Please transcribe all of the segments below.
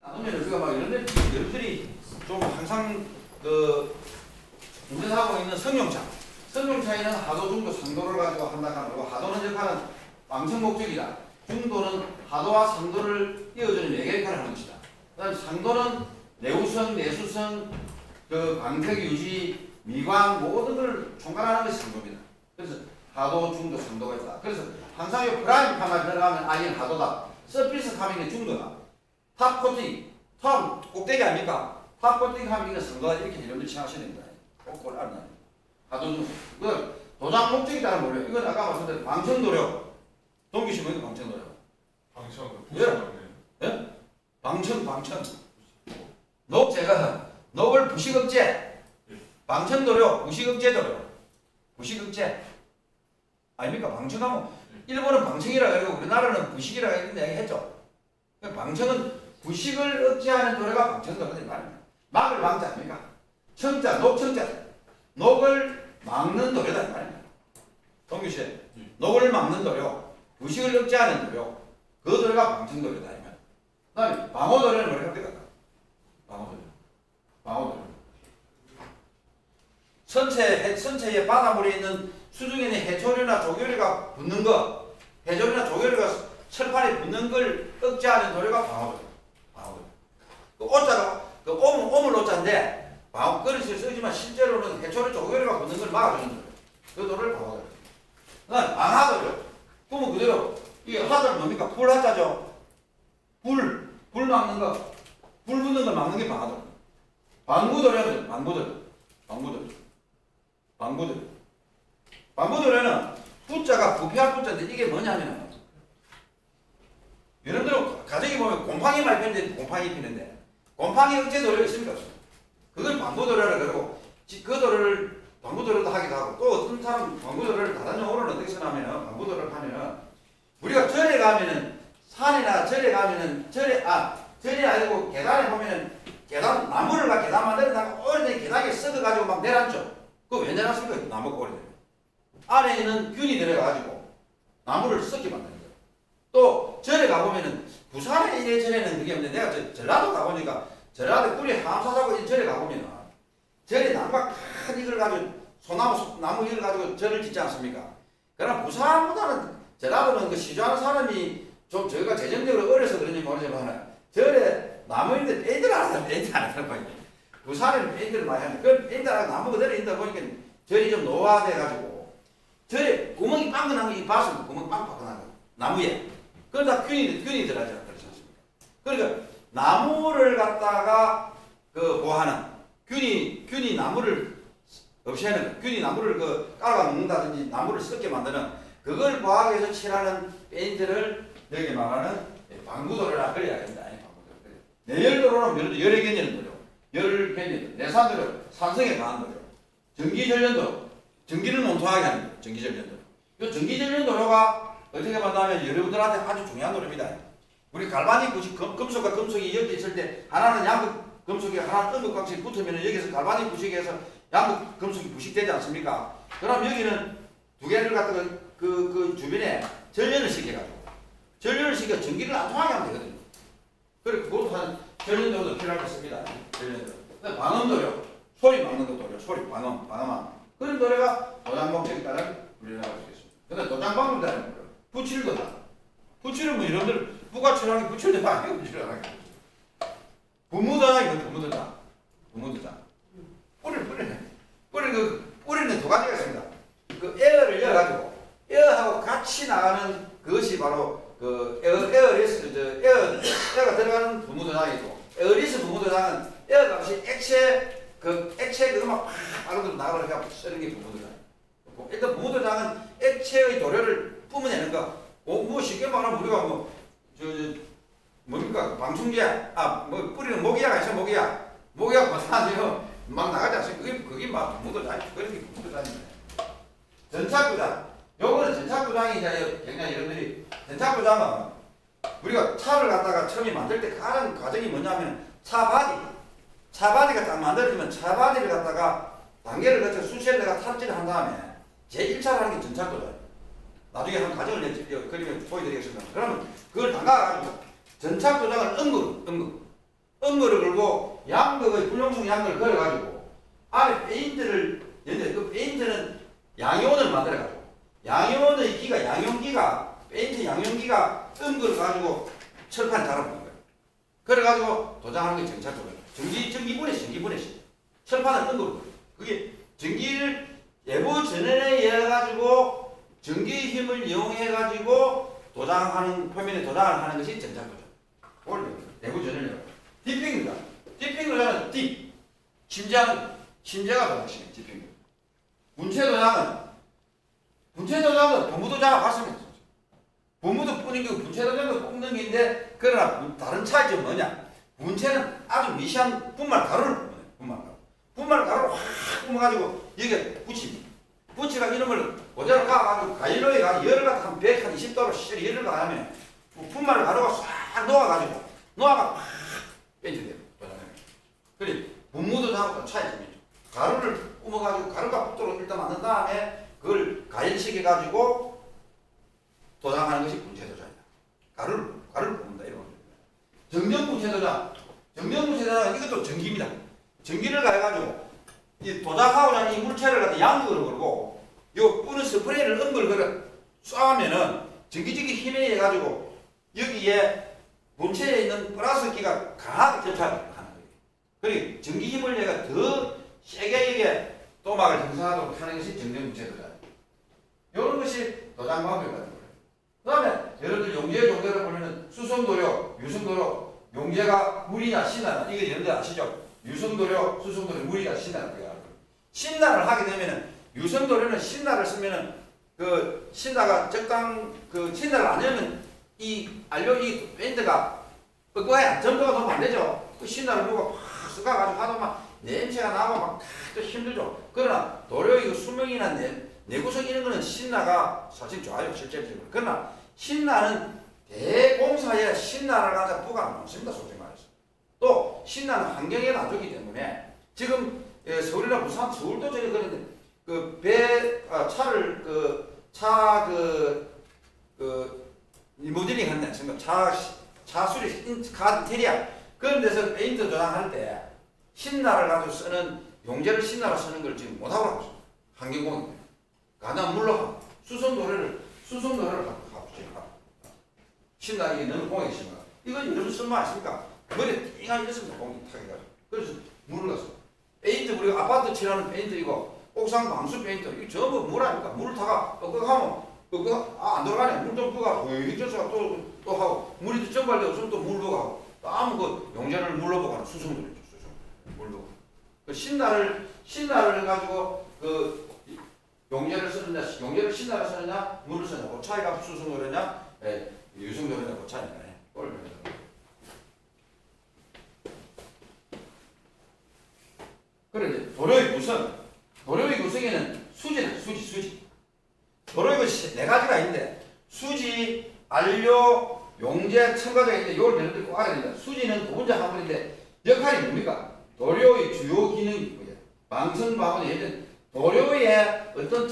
나누면 우리가 막 여러분들이 좀 항상 운전하고 있는 승용차. 승용차에는 하도, 중도, 상도를 가지고 한다 하고, 하도는 역할은 방청 목적이다. 중도는 하도와 상도를 이어주는 외계 역할을 하는 것이다. 그다음 상도는 내우성, 내수성, 광택 유지, 미광 모든 걸 총괄하는 것이 상도입니다. 그래서 하도, 중도, 상도가 있다. 그래서 항상 이 프라임 카메라 들어가면 아이는 하도다. 서피스 카밍은 중도다. 탑 코팅, 탑 꼭대기 아닙니까? 탑 코팅 하면 이거 상도다. 이렇게 여러분들 생각하셔야 됩니다. 꼭 알아요. 하도 중. 이건 도장 목적이 따라 몰라요. 이건 아까 말씀드린 방청도력. 동기시 뭐니까 방청도력. 방청. 예? 예? 방청. 녹을 부식억제. 방청도력, 부식억제도력. 부식억제. 아닙니까? 방청하면 일본은 방청이라 그러고 우리나라는 부식이라 이런 얘기 했죠. 방청은 부식을 억제하는 도래가 방청도력이 말입니다. 막을 막자 아닙니까? 청자, 녹청자. 녹을 막는 도래다 이 말입니다. 동규씨, 녹을 막는 도력, 부식을 억제하는 도력, 그 도래가 방청도래다 이 말. 그다음에 방어도래는 뭐라 합니까? 방어도래. 선체에 바닷물에 있는 수중에는 해초류나 조개류가 붙는 거, 해초류나 조개류가 철판에 붙는 걸 억제하는 도래가 방어도래. 그 오자가 오물 오자인데. 그릇을 쓰지만 실제로는 해초류 조개류가 붙는 걸 막아주는 거예요. 그 도를 방어도력. 그다음 방하도력. 그러면 그대로 이게 하도는 뭡니까? 불하자죠. 불 막는 거, 불 붙는 걸 막는 게 방하도력. 방구도력은 방구도력은 부자가 부패할 부자인데 이게 뭐냐면 여러분들 가정에 보면 곰팡이 많이 피는데 곰팡이 피는데 곰팡이 억제 도력이 있습니까? 그걸 방구도래라 그러고 그 도를 방구도래도 하기도 하고 또 어떤 사람 방구도래를 다단용어로는 어떻게 쓰냐면 방구도래를 하면은 우리가 절에 가면은 산이나 절에 가면은 절이 아니고 계단에 보면은 계단 나무를 막 계단 만들어다가 오래된 계단에 썩어가지고 막 내놨죠. 그거 왜 내놨습니까? 나무가 오래되면 안에 있는 균이 들어가가지고 나무를 썩게 만드는 거예요. 또 절에 가보면은 부산에 예전에는 그게 없는데 내가 전라도 가보니까 전라도 꿀이 함사자고 절에 가보면 절에 나무가 큰 이걸 가지고 나무 이걸 가지고 절을 짓지 않습니까? 그러나 부산보다는 전라도는 그 시주하는 사람이 좀 저희가 재정적으로 어려서 그런지 모르지만 절에 나무인데 페인트를 안 하더라고요. 부산에는 페인트를 많이 하는데 그 페인트가 나무 그대로 있다 보니까 절이 좀 노화돼가지고 절에 구멍이 빵긋한 게 봤습니다. 구멍이 빵긋한 거 나무에 그러다 균이 들어가지 않습니까? 그러니까 나무를 갖다가 보하는 균이 나무를 없애는 균이 나무를 깔아 먹는다든지 나무를 썩게 만드는 그걸 보하기 위해서 칠하는 페인트를 여기 말하는 방구도로라 그래야 된다. 내열도로는 열의 개념을 도로, 열 개념, 내산도로, 산성에 강한 도로, 전기전련도, 전기를 논통하게 하는 거예요. 전기전련도. 이 전기전련도로가 어떻게 만나면 여러분들한테 아주 중요한 도로입니다. 우리 갈바닉 부식 금속과 금속이 여기 있을 때 하나는 양극 금속이 하나는 음극 광석이 붙으면 여기서 갈바닉 부식에서 양극 금속이 부식되지 않습니까? 그럼 여기는 두 개를 갖다가 그 주변에 전련을 시켜가지고 전기를 안 통하게 하면 되거든요. 그래 그것도 한 전련도도 필요하겠습니다. 전련도. 방음도력 소리 막는 것도요. 소리 방음함. 그런 노래가 도장 목적에 따라 우리나라 할 수 있습니다. 근데 도장 방음도는 뭐예요? 부칠도다. 부칠은 뭐 여러분들 부가출하게 부칠도 아니고 부칠을 안 하게. 부무도장. 뿌리는 두 가지가 있습니다. 그 에어를 열어가지고 에어하고 같이 나가는 그것이 바로 에어리스 에어가 들어가는 부무도장이고 에어리스 부무도장은 에어가 없이 액체 그것만 팍 빨아들어 나가려고 쓰는 게 부무도장. 일단 부무도장은 액체의 도료를 뿜어내는 거. 뭐 쉽게 말하면 우리가 뭡니까? 방충제, 뿌리는 모기야가 있어, 모기야 못하면 막 나가지 않습니까? 그게 막 부무도장, 그런 게 부무도장입니다. 전착부장. 요거는 전착부장이 이제 굉장히 여러분들이, 전착부장은 우리가 차를 갖다가 처음에 만들 때 가장 과정이 뭐냐면 차바디가 딱 만들어지면 차바디를 갖다가 단계를 거쳐 수시를 내가 탑재를 한 다음에 제1차를 하는 게 전착부장. 나중에 한 과정을 그림에 보여드리겠습니다. 그러면 그걸 담가가지고 전착 도장을 음극 음거를 걸고 양극의 불용성 양극을 걸어가지고 안에 페인트를 연대. 그 페인트는 양이온을 만들어가지고 양이온의 기가 양용기가 페인트 양용기가 음거를 가지고 철판에 달아붙는 거예요. 그래가지고 도장하는 게 정착도전. 전기분해시. 철판을 음거로. 그게 전기를 내부 전원에 의해 가지고 전기의 힘을 이용해가지고 도장하는, 표면에 도장을 하는 것이 전착도전. 내부 전원이라고. 디핑입니다. 디핑 도장은 딥. 심재가 도장이에요. 디핑. 분체 도장은 분무 도장과 같습니다. 분무도 뿌린 게 분체 도장도 뽑는 게 있는데, 그러나 다른 차이점은 뭐냐? 분체는 아주 미세한 분말 가루를 뿜어요. 분말 가루를 확 뿜어가지고 여기에 붙입니다. 붙이가 이름을 그대로 가가지고 가일로에 가서 열을 갖다 한 120도로 열을 가하면 분말 가루가 싹 녹아가 확 빼져돼요. 그래 분무도장하고 차이점이 있죠. 가루를 뿜어가지고 가루가 붙도록 일단 만든 다음에 그걸 가열시켜가지고 도장하는 것이 분체도장이다. 가루를 뿜는다 이런 거죠. 정전분체도장 이것도 전기입니다. 전기를 가해가지고 이 도장하고자 이 물체를 갖다 양극으로 걸고 요 뿌는 스프레이를 음걸 걸어 쏴면은 전기적인 힘에 의해 가지고 여기에 본체에 있는 플러스기가 강하게 접착을 하는 거예요. 그리고 전기 힘을 내가 더 세게 이게 또막을 형성하도록 하는 것이 정전분체도장. 이런 것이 도장 방법이 같은 거예요. 그 다음에 여러분들 용재 종류를 보면은 수성도료, 유성도료, 용재가 물이냐 신나냐 이게 여러분들 아시죠? 유성도료, 수성도료, 물이냐 신나냐 거예요. 신나를 하게 되면은 유성도료는 신나를 쓰면은 그 신나가 적당 그 신나를 안 넣으면 이 페인트가 뻑뻑해 점도가 너무 안 되죠. 그 신나를 누가 팍 섞어가지고 하다 막 냄새가 나고 막 또 힘들죠. 그러나 도료의 그 수명이나 내구성 이런 거는 신나가 사실 좋아요 실제적으로. 그러나 신나는 대공사에 신나를 가져 부가 안 나옵니다. 솔직히 말해서. 또 신나는 환경에 놔두기 때문에 지금 서울이나 부산, 서울도 저기 그런데 차를 리모델링 했네. 차 수리 카 인테리어 그런 데서 페인트 도장할 때 신나를 가지고 쓰는 용재를 신나로 쓰는 걸 지금 못하고 있어요. 환경공인. 가장 물러가 수성도료를 하고 신나 이게 너무 공이 심하. 이건 여러분 쓸모 아십니까? 머리에 띵하게 있습니다. 공이 타기가. 그래서 물을 넣었어. 페인트 우리가 아파트 칠하는 페인트 이거 옥상 방수 페인트 이거 전부 물 아닙니까? 물을 타가 뻑뻑하면 안 들어가네. 물 좀 부어가 휘적서가 또 하고 물이 정발돼 없으면 또 물 부어가고 아무 그 용재를 물로 부어가는 수성도료죠. 물로. 그 신나를 가지고 그 용재를 쓰느냐, 용재를 신나를 쓰느냐, 물을 쓰느냐, 그 차이가 수성도료냐, 유성도료냐, 그 차이니까. 그런데 도료의 구성에는 수지. 도료의 것이 네 가지가 있는데, 수지, 안료, 용재, 첨가제가 있는데, 이걸 여러분들이 꼭 알아야 됩니다. 수지는 두 번째 화물인데, 역할이 뭡니까? 도료의 주요 기능이 뭐냐? 방선방언의 예전 도료의 어떤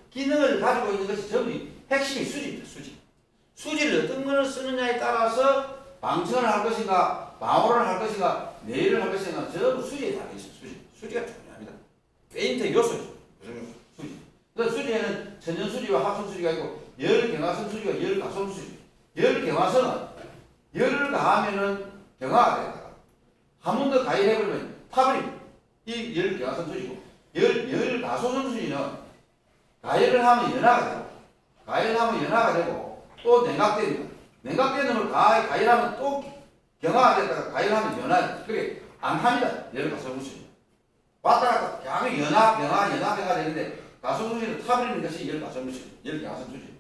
기능을 가지고 있는 것이 전부 핵심이 수지입니다. 수지를 어떤 것을 쓰느냐에 따라서 방선을 할 것인가, 방어를 할 것인가, 내일을 할 것인가, 전부 수지에 달려 있어요. 수지가 중요합니다. 페인트 요소죠. 수지. 그래서 수지에는 천연수지와 합성수지가 있고, 열경화선 수지와 열가손 수지. 열경화선은 열을 가하면은 경화가 된다. 한 번 더 가열해버리면 타버립니다. 이 열경화선 수지고, 열가손 수지는 가열을 하면 연화가 되고, 또 냉각됩니다. 냉각되는 걸 가열하면 또 경화가 되다가 가열하면 연화, 그게 안 합니다. 열가손 수지. 왔다 갔다 계속 연화가 되는데, 가손 수지는 타버리는 것이 열가손 수지, 열경화선 수지.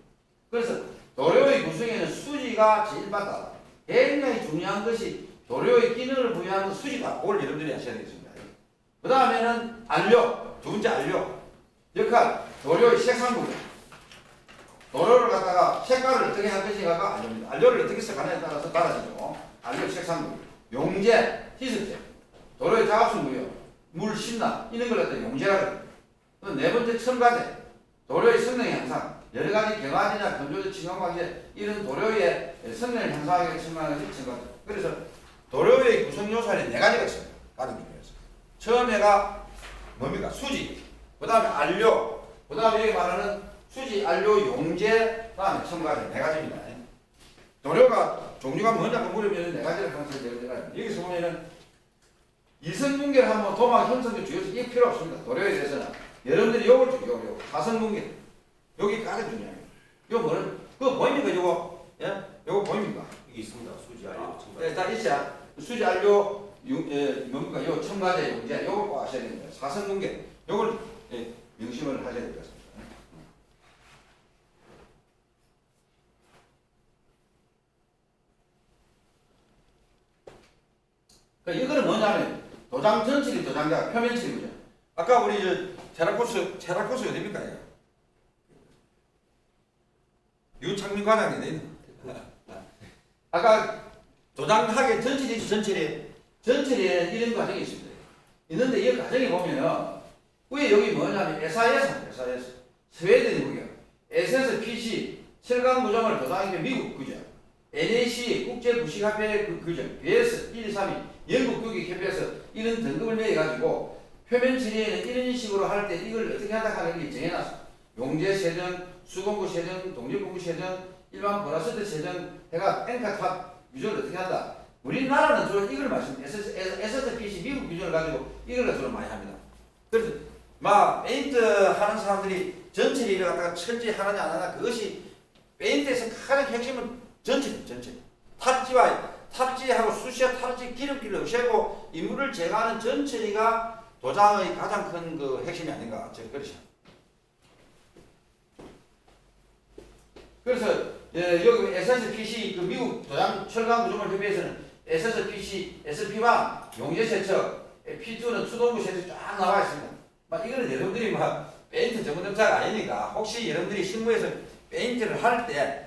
그래서 도료의 구성에는 수지가 제일 맞다. 굉장히 중요한 것이 도료의 기능을 부여하는 수지다. 그걸 여러분들이 아셔야 되겠습니다. 그 다음에는 안료, 두 번째 안료. 역할, 도료의 색상부분. 도료를 갖다가 색깔을 어떻게 할 것인가가 안료입니다. 안료를 어떻게 색하느냐에 따라서 달라지죠. 안료 색상부분. 용재, 희석제. 도료의 자합성 무효, 물, 신나, 이런 걸 갖다 용재라고 해요. 네 번째 첨가제. 도료의 성능 향상. 여러 가지 경화제나 건조제, 칭환광제 이런 도료의 성능을 향상하기 위해 첨가하는 것이 첨가제. 그래서 도료의 구성 요소에는 4가지가 있습니다. 가장 중요해서. 처음에가 뭡니까? 수지, 그 다음에 안료, 그 다음에 여기 말하는 수지, 안료, 용제, 그 다음에 첨가제 4가지입니다. 도료가 종류가 뭐냐고 물으면 4가지를 항상 제가 여기서 보면은 이성분계를 하면 도막 형성적 주요소 이게 필요 없습니다. 도료에 대해서는 여러분들이 요걸 요 사성분계 여기 가장 중요합니다. 요 뭐는 그거 보입니까 요거? 예? 요거 보입니까? 이게 있습니다. 수지 알료 첨가. 예, 다 있죠. 수지 안료 뭡니까? 요 첨가제 용제 요걸 꼭 아셔야 됩니다. 사성분계 요걸 명심을 하셔야 될 것 같습니다. 그러니까 이거는 뭐냐면 도장 전체리 도장과 표면칠이죠. 아까 우리 테라코스가 됩니까? 유창민 과장이 있는. 아까 도장하게 전체리에는 이런 과정이 있습니다. 있는데 이 과정에 보면은 위에 여기 뭐냐면 SAS 스웨덴이 뭐예요? SSPC 철강 구조물 도장이 미국 그죠? NAC 국제부식협회 그죠? BS 1, 2, 3이 영국 교육협회에서 이런 등급을 매겨가지고 표면 처리에는 이런 식으로 할 때 이걸 어떻게 한다 하는 게 정해놨어. 용제 세정, 수공구 세정, 동력공구 세정, 일반 보라스트 세정 해가 엔카탑 규정을 어떻게 한다. 우리나라는 주로 이걸 SSPC 미국 규정을 가지고 이걸 주로 많이 합니다. 그래서 막 페인트 하는 사람들이 전체를 갖다가 철제 하느냐 안 하느냐 그것이 페인트에서 가장 핵심은 전체 탑지하고 수시와 탈지 기름기를 없애고 이물을 제거하는 전체가 도장의 가장 큰 그 핵심이 아닌가 저는 그렇죠. 그래서 여기 SSPC 그 미국 도장 철강 구조물 협회에서는 SSPC, SP1 용제 세척, P2는 수동구 세척 쫙 나와 있습니다. 막 이거는 여러분들이 막 페인트 전문점자가 아니니까 혹시 여러분들이 실무에서 페인트를 할 때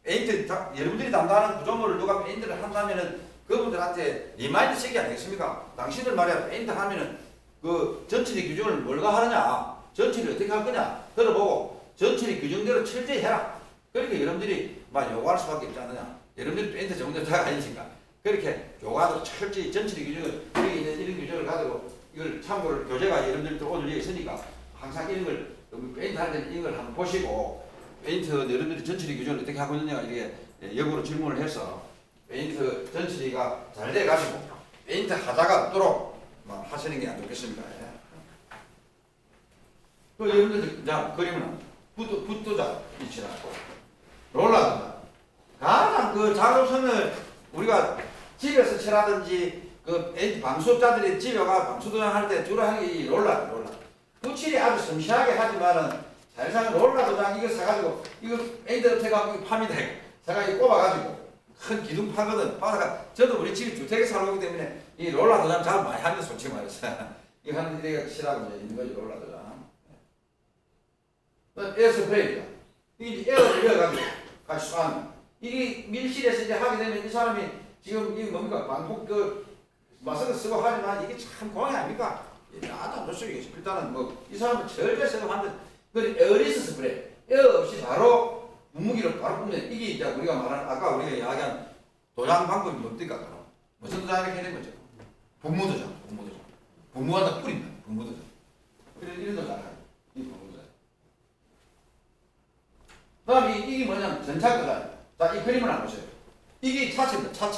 여러분들이 담당하는 구조물을 누가 페인트를 한다면은 그분들한테 리마인드 쓰기 아니겠습니까? 당신들 말이야 페인트 하면은 그 전체리 규정을 뭘가 하느냐, 전체리 어떻게 할 거냐 들어보고 전체리 규정대로 철저해라. 그렇게 여러분들이 막 요구할 수밖에 없지 않느냐. 여러분들이 페인트 전문점자가 아니니까 그렇게 요구하도록 철저히 전체리 규정을 여기 있는 이런 규정을 가지고 이걸 참고를 교재가 여러분들도 오늘 여기 있으니까 항상 이런 걸 페인트 할 때는 이걸 한번 보시고 페인트 여러분들이 전체리 규정을 어떻게 하고 있느냐 이렇게 역으로 질문을 해서 페인트 전체리가 잘 돼가지고 페인트 하자가 없도록 하시는 게 안 좋겠습니까? 그 여러분들 자 그림은 붓도자 위치라고 롤러입니다. 가장 그 작업선을 우리가 집에서 칠하든지 그 페인트 방수업자들이 집에 가 방수도장 할 때 주로 하는 게 이 롤러. 붓칠이 아주 섬시하게 하지만은 사실상 롤러 도장 이거 사가지고 이거 페인트 업체가 팝니다. 사가지고 꼽아가지고 큰 기둥파거든. 바다가 저도 우리 집이 주택에 살고 있기 때문에 이 롤러 도장 잘 많이 하는 솔직히 말해서 이거 하는 데가 싫어하고 이제 있는 거지 롤러 도장. 에어스프레이입니다. 이게 에어를 이어가지고 같이 쏘는 이게 밀실에서 이제 하게 되면 이 사람이 지금 이 뭡니까 방폭 그 마스크 쓰고 하지만 이게 참 공이 아닙니까? 아주 안 좋습니다. 일단은 뭐 이 사람은 절대 생각하는데 그 에어리스 스프레이 에어 없이 바로 분무기로 바로 뿜는 이게 이제 우리가 말하는 아까 우리가 이야기한 도장 방법이 뭡니까? 무슨 도장을 해야 되는 거죠? 분무도장. 분무하다 뿌린다. 분무도장. 그래서 이런 도장을 이 분무도장. 그 다음에 이게 뭐냐면 전차도장. 자, 이 그림을 한번 보세요. 이게 차체입니다.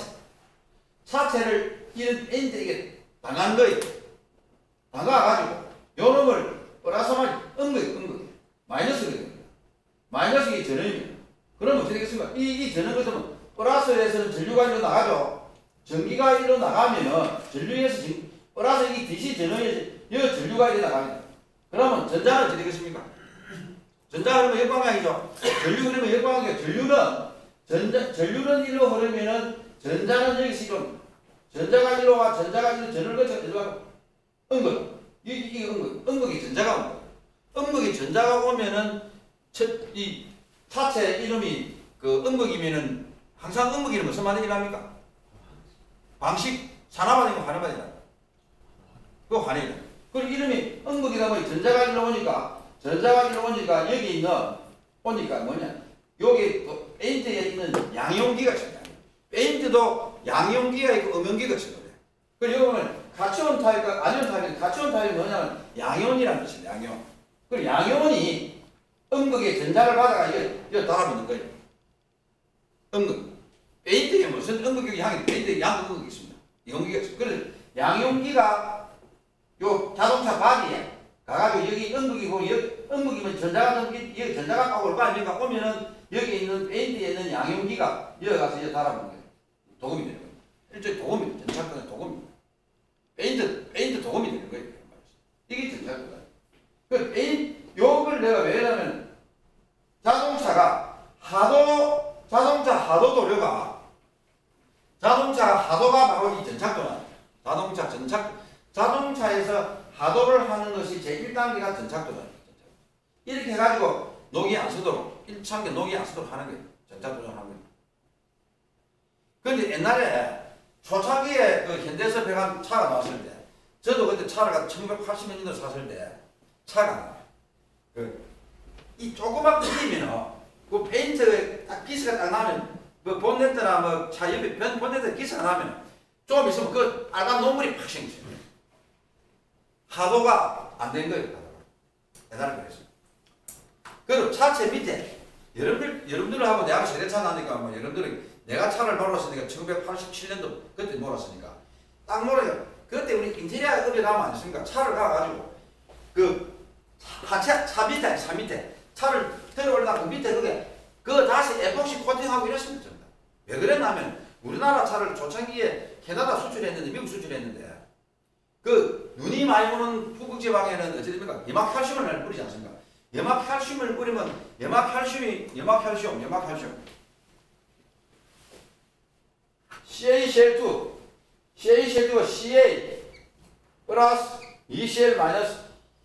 차체를 이런 엔드 이게 당한 거예요. 당가가지고 요 놈을 플러스만 은극이 마이너스거든요. 마이너스가 전원입니다. 그럼 어떻게 되겠습니까? 이 전원 같으면 플러스에서는 전류가 일로 나가죠. 전기가 일로 나가면은 전류에서 플러스 이 DC 전원에서 여기 전류가 일로 나갑니다. 그러면 전자는 어떻게 되겠습니까? 전자 흐르면 역방향이죠. 전류 흐르면 역방향이에요. 전류는 일로 흐르면은 전자는 여기서 좀 전자가 일로 와 전자가 일로 전을 거쳐 일로 가고 음극 이게 음극이 전자가 온 거예요. 음극이 전자가 오면은 이 타체 이름이 그 음극이면은 항상 음극이는 무슨 말이 일합니까? 방식 산화반응이면 환화반응이다. 그거 환해요. 그리고 이름이 음극이다 보니 전자가 일로 오니까 여기 있는 오니까 뭐냐? 여기 페인트에 있는 양용기가 있잖아요. 페인트 페인트도 양용기가 있고 음용기가 있어요. 그리고 여기 보면 가치온 타입과 아니온 타입이 가치온 타입이 뭐냐면 양이온이라는 뜻입니다. 양이온. 그리고 양이온이 음극의 전자를 받아가 이거 달아붙는 거예요. 음극. 페인트에 무슨 음극이 향이 페인트에 양음극이 있습니다. 이온기가 있어요. 그래서 양용기가 요 자동차 바디에 가가지고 여기 음극이고 음극이면 전자가 여기 전자가 까고 빠지니까 오면은 여기 있는 페인트에 있는 양용기가 여기 가서 이제 달아붙는 거예요. 도금이 되는 거예요. 일종의 도금입니다. 전차권의 도금입니다. 페인트 도금이 되는 거예요. 이게 전차권이다. 그 요걸 내가 왜 하냐면 자동차 하도가 바로 이 전차권이야. 자동차에서 하도를 하는 것이 제1단계가 전차권이야. 이렇게 해가지고 녹이 안 쓰도록 1차계 녹이 안 쓰도록 하는 거예요. 전차권을 하는 거예요. 근데 옛날에 초창기에 그 현대에서 배관 차가 나왔을 때, 저도 그때 차를 1980년대 샀을 때, 차가, 이 조그맣 뚫리면은, 그 페인트 딱 기스가 딱 나면, 그 본네트나 뭐 차 옆에 본네트 기스가 나면, 좀 있으면 그 빨간 녹물이 팍 생겨요. 하도가 안 된 거예요, 하도가. 옛날에 그랬어요. 그리고 차체 밑에, 여러분들하고 내가 세대차 나니까 뭐 여러분들이 내가 차를 몰았으니까 1987년도 그때 몰았으니까 딱 몰아요. 그때 우리 인테리어급에 가면 안 했습니까? 차를 가가지고 그 차 밑에 차를 들어 올라가 그 밑에 그거 다시 에폭시 코팅하고 이랬습니다. 왜 그랬냐면 우리나라 차를 초창기에 캐나다 수출했는데 미국 수출했는데 그 눈이 많이 오는 북극 지방에는 어찌 됩니까? 염화칼슘을 뿌리지 않습니까? 염화칼슘을 뿌리면 염화칼슘 CaCl2가 Ca 플러스 2Cl 마이너스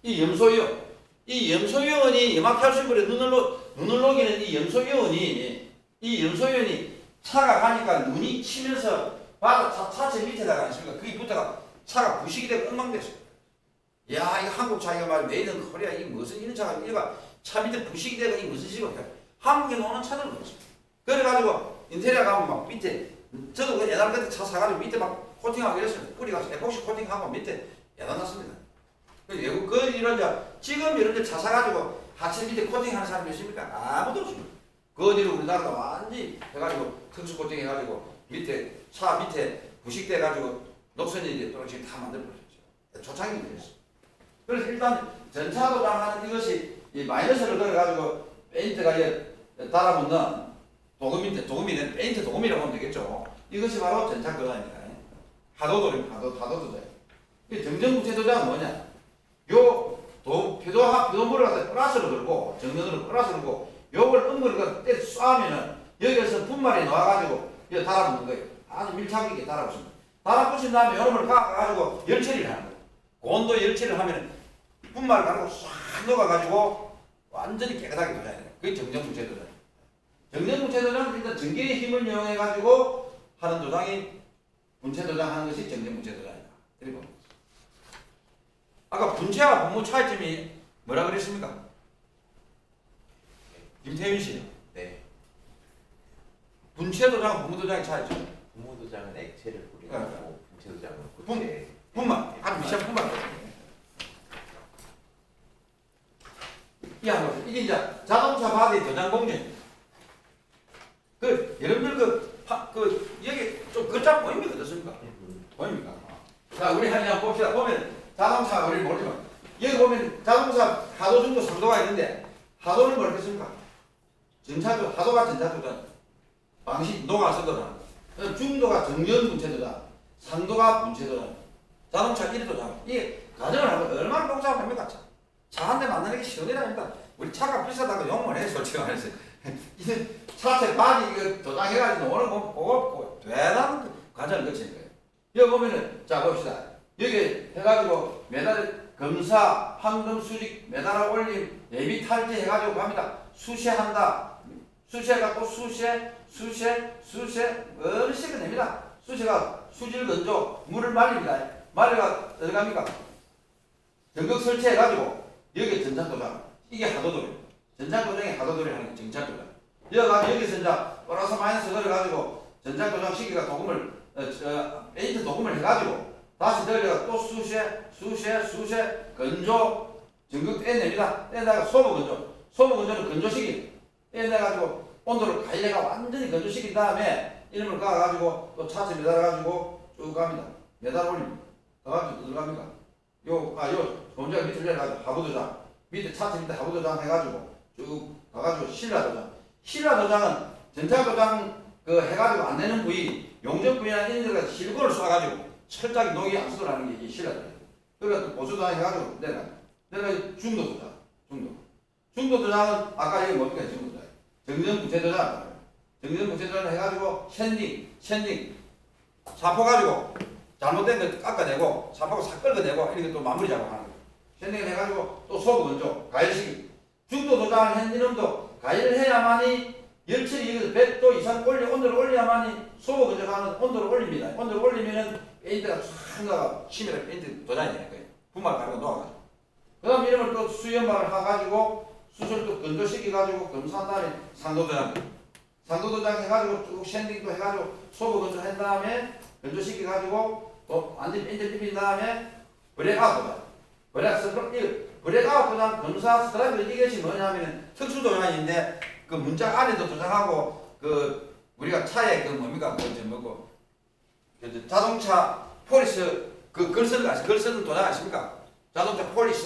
이 염소이온. 이 염소이온이 염화칼슘물에 눈을 녹이는 이 염소이온이 차가 가니까 눈이 치면서 바로 차체 밑에다가 않습니까? 그게 붙어가 차가 부식이 되고 엉망됐어요. 야, 이거 한국 차 이거 말이야. 메이드 인 코리아 이게 무슨 이런 차가 이거 차 밑에 부식이 되고 이게 무슨 식으로 한국에 나오는 차들은 그렇습니다. 그래가지고 인테리어 가면 막 밑에 저도 그 옛날 그때 차 사가지고 밑에 막 코팅하고 이랬어요. 뿌리 가서 에폭시 코팅하고 밑에 야단났습니다. 외국 이런 지금 이런 데 차 사가지고 하체 밑에 코팅하는 사람이 있습니까? 아무도 없습니다. 그 어디로 우리나라도 완전히 해가지고 특수 코팅 해가지고 밑에 차 밑에 부식돼가지고 녹선이 떨어지게 다 만들어버렸죠. 초창기 그랬어요. 그래서 일단 전차 도장하는 이것이 이 마이너스를 걸어가지고 페인트가 달아붙는 도금이 된 페인트 도금이라고 하면 되겠죠. 이것이 바로 전차 도장입니다. 하도도입니다. 하도도장. 이 정전부채 도장은 뭐냐? 요 표도물을 갖다 플러스로 걸고 정면으로 플러스로 걸고 요걸 음물을 때 쏴면은 여기에서 분말이 나와가지고 여기 달아붙는 거예요. 아주 밀착있게 달아붙습니다. 달아붙인 다음에 요놈을 가가지고 열처리를 하는 거예요. 온도 열처리를 하면 분말을 가지고 싹 녹아가지고 완전히 깨끗하게 도장이 돼요. 그게 정전부채 도장. 정전부채 도장은 일단 전기의 힘을 이용해가지고 하는 도장이 분채 도장 하는 것이 정전부채 도장이다. 그리고 아까 분채와 분무 차이점이 뭐라 그랬습니까? 김태윤 씨. 네. 분채 도장과 분무 도장의 차이점. 분무 도장은 액체를 뿌리고 네. 분채 도장은 고체. 분말. 아주 미세한 분말. 이게 이제 자동차 바디 도장 공정. 여러분들 여기 좀 글자 보입니까? 어떻습니까? 보입니까? 자, 우리 한번 봅시다. 보면 자동차 우리 모르지만 여기 보면 자동차 하도 중도 상도가 있는데 하도는 뭐겠습니까? 하도가 전차도장, 방식 노가 서도장, 중도가 정전 분체도장, 상도가 분체도장, 자동차 1도장. 이게 가정을 하면 얼마나 복잡합니까? 차 한 대 만드는 게 쉬운 일 아닙니다. 우리 차가 비싸다고 욕만 해, 솔직히 말해서. 이제 차체 바디 이거 도장해가지고 오늘 보고 대단한 과정을 거치는 거예요. 여기 보면은, 자, 봅시다. 여기 해가지고 메달 검사, 황금 수직, 메달 올림, 예비 탈제 해가지고 갑니다. 수시한다. 수시해갖고 수시에 어느 시간 냅니다. 수시가 수질 건조, 물을 말립니다. 말려가 어디 갑니까? 전극 설치해가지고 여기 전차도장. 이게 하도도입니다. 전차도장이 하도도를 하는 게 정차도장. 여기서 이제 플러스 마이너스 걸어가지고 전장 도장 시기가 도금을 페인트 도금을 해가지고 다시 돌려가 또 수세 건조 전극 떼냅니다. 떼내다가 소모 건조는 건조 시기 떼내가지고 온도를 가일해가 완전히 건조 시킨 다음에 이름을 가가지고 또 차체 매달아가지고 쭉 갑니다. 매달 올립니다. 가가지고 들어갑니다. 요 본자가 밑을 내려가지고 하부 도장 밑에 차체 밑에 하부 도장 해가지고 쭉 가가지고 신라 도장은 전장 도장 그 해가지고 안 되는 부위 용접 부위나 이런 데가 실고를 쏴가지고 철저하게 녹이 안 쓰도록 하는 게 이 신라 도장. 그러니까 또 보수 도장 해가지고 내가 중도 도장은 아까 이거 뭡니까 중도 도장. 정전부채 도장 해가지고 샌딩 사포 가지고 잘못된 거 깎아내고 사포가 싹 긁어내고 이렇게 또 마무리 작업하는 거예요. 샌딩을 해가지고 또 소부 건조 가열시기. 중도 도장 핸디놈도 가열을 해야만이 열처리 100도 이상 온도를 올려야만이 소부 건조하는 온도를 올립니다. 온도를 올리면은 페인트가 쫙 나가 치밀하게 페인트 도장이 되는 거예요. 분말 가지고 놓아가지고. 그 다음 이름을 또 수연말을 해가지고 수술도 건조시켜가지고 검사한 다음에 상도도장 해가지고 쭉 샌딩도 해가지고 소부 건조한 다음에 건조시켜가지고 또 완전 페인트 띠핀 다음에 브레이크아웃 도장. 브레이크아웃 도장 검사 스트라이브 이것이 뭐냐면은 특수 도장인데 그 문짝 안에도 도장하고 그 우리가 차에 그 뭡니까 그 자동차 폴리스 그 글 쓰는 도장 아십니까? 자동차 폴리스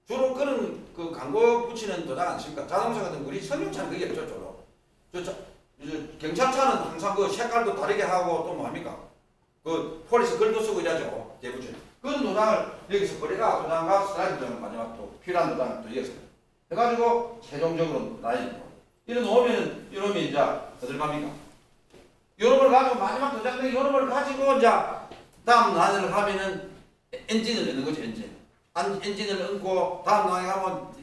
주로 그런 그 광고 붙이는 도장 아십니까? 자동차 같은 우리 승용차는 그게 없죠 주로. 경찰차는 항상 그 색깔도 다르게 하고 또 뭐합니까? 그 폴리스 글도 쓰고 이러죠 대부분. 그런 도장을 여기서 버리가 도장과 스트라이프 도장 마지막 또 필요한 도장을 또 이어서 해가지고 최종적으로 나뉘고 이런 놓으면은 이놈이 이제 어딜 갑니까? 요놈을 가지고 마지막 도장된 요놈을 가지고 이제 다음 라인을 가면은 엔진을 넣는 거죠 엔진을 얹고 다음 라인에 가면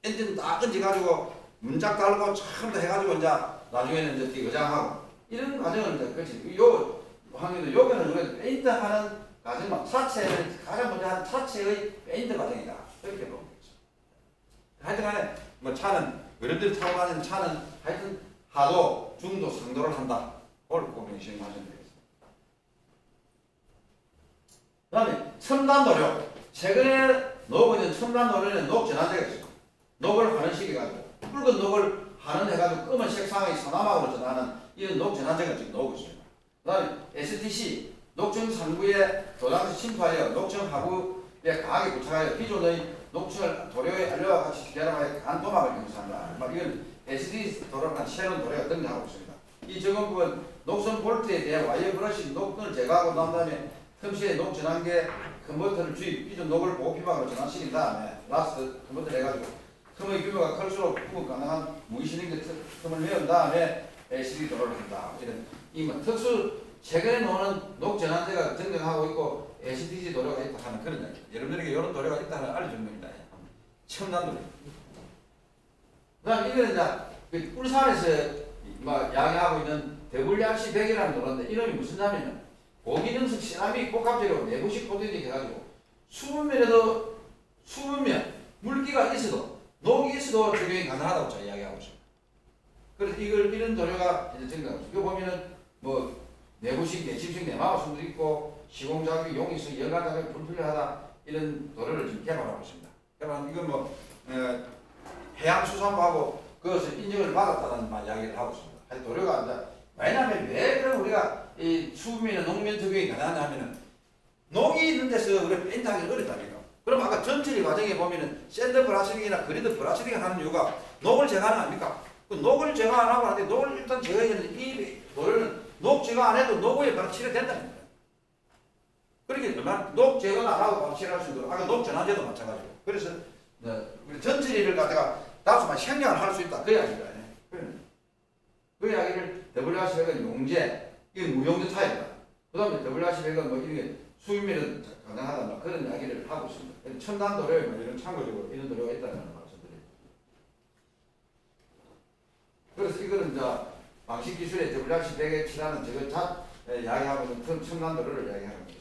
엔진 다 얹어가지고 문짝 달고 참 더 해가지고 이제 나중에는 이제 거장하고 이런 과정을 이제 그렇지 요 확률도 여기는 우리가 페인트 하는 과정만 차체는 가장 먼저 하는 차체의 페인트 과정이다 이렇게 보면 되겠죠. 하여튼간에 뭐 차는 여러분들이 타고 다니는 차는 하여튼 하도 중도 상도를 한다. 그걸 꼭 명심하시면 되겠습니다. 그 다음에 첨단 도료. 최근에 녹고 있는 첨단 도료는 녹 전환제가 있어요. 녹을 하는 시기가지고 붉은 녹을 하는 해가지고 검은색 상의 사나막으로 전하는 이런 녹 전환제가 지금 나오고 있습니다. 그 다음에 STC 녹층 상부에 도장에서 침투하여 녹층 하부에 강하게 부착하여 기존의 녹층을 도료의 알료와 같이 결합하여 간도막을 형성한다. 이건 STC 도료란 새로운 도료가 등장하고 있습니다. 이 적용부는 녹선 볼트에 대해 와이어 브러시 녹끈을 제거하고 난 다음에 틈새에 녹 전환계 컨버터를 주입, 기존 녹을 보호피막으로 전환시킨 다음에 라스트 컨버터를 해가지고 틈의 규모가 클수록 구분 가능한 무기실링 틈을 메운 다음에 LCD 도료를 한다. 이런 이 특수 최근에 나오는 녹 전환제가 등장하고 있고 LCD 도료가 있다 하는 그런 이야기. 여러분들에게 이런 도료가 있다는 알려주는 겁니다. 첨단 도료. 그다음 이거는 이제 울산에서 양해하고 있는 WRC100이라는 도료인데 이름이 무슨 냐면은 고기능성 세라믹 복합재료 내부식 코팅이 해가지고 수분면에도 수분면 물기가 있어도 녹이 있어도 적용이 가능하다고 제가 이야기하고 있습니다. 그래서 이런 도료가 이제 증가하고 있습니다. 이거 보면은 뭐 내부식, 내침식, 내마우스도 있고 시공작용, 용이수, 열간작용 불필요하다 이런 도료를 지금 개발하고 있습니다. 그러면 이건 뭐 해양수산부하고 그것을 인정을 받았다는 이야기를 하고 있습니다. 하여튼 도료가 이제 왜냐하면 왜 그럼 우리가 이 수분이나 녹면 적용이 가능하냐 하면은 녹이 있는 데서 우리가 페인트하기 어렵다니까. 그럼 아까 전처리 과정에 보면은 샌드 브라시링이나 그리드 브라시링 하는 이유가 녹을 제거하는 거 아닙니까? 그 녹을 제거 안 하고 하는데 녹을 일단 제거해야 되는데 이 도료는 녹 제거 안 해도 녹 위에 바로 칠해된다는 거예요. 그러니까 녹 제거는 안 하고 바로 칠할 수 있도록 아까 녹 전환제도 마찬가지고. 그래서 우리 전처리를 갖다가 다소만 생략을 할 수 있다. 그 이야기입니다. 그 이야기를 WRC100은 용제, 이건 무용제 타입이다. 그 다음에 WRC100은 뭐 이게 수입면은 가능하다. 그런 이야기를 하고 있습니다. 첨단 도료에 뭐 이런 참고적으로 이런 도료가 있다는 말씀드립니다. 그래서 이거는 이제 방식 기술의 WRC100에 칠하는 저거 이야기하고 있는 첨단 도료를 이야기하는 것이죠.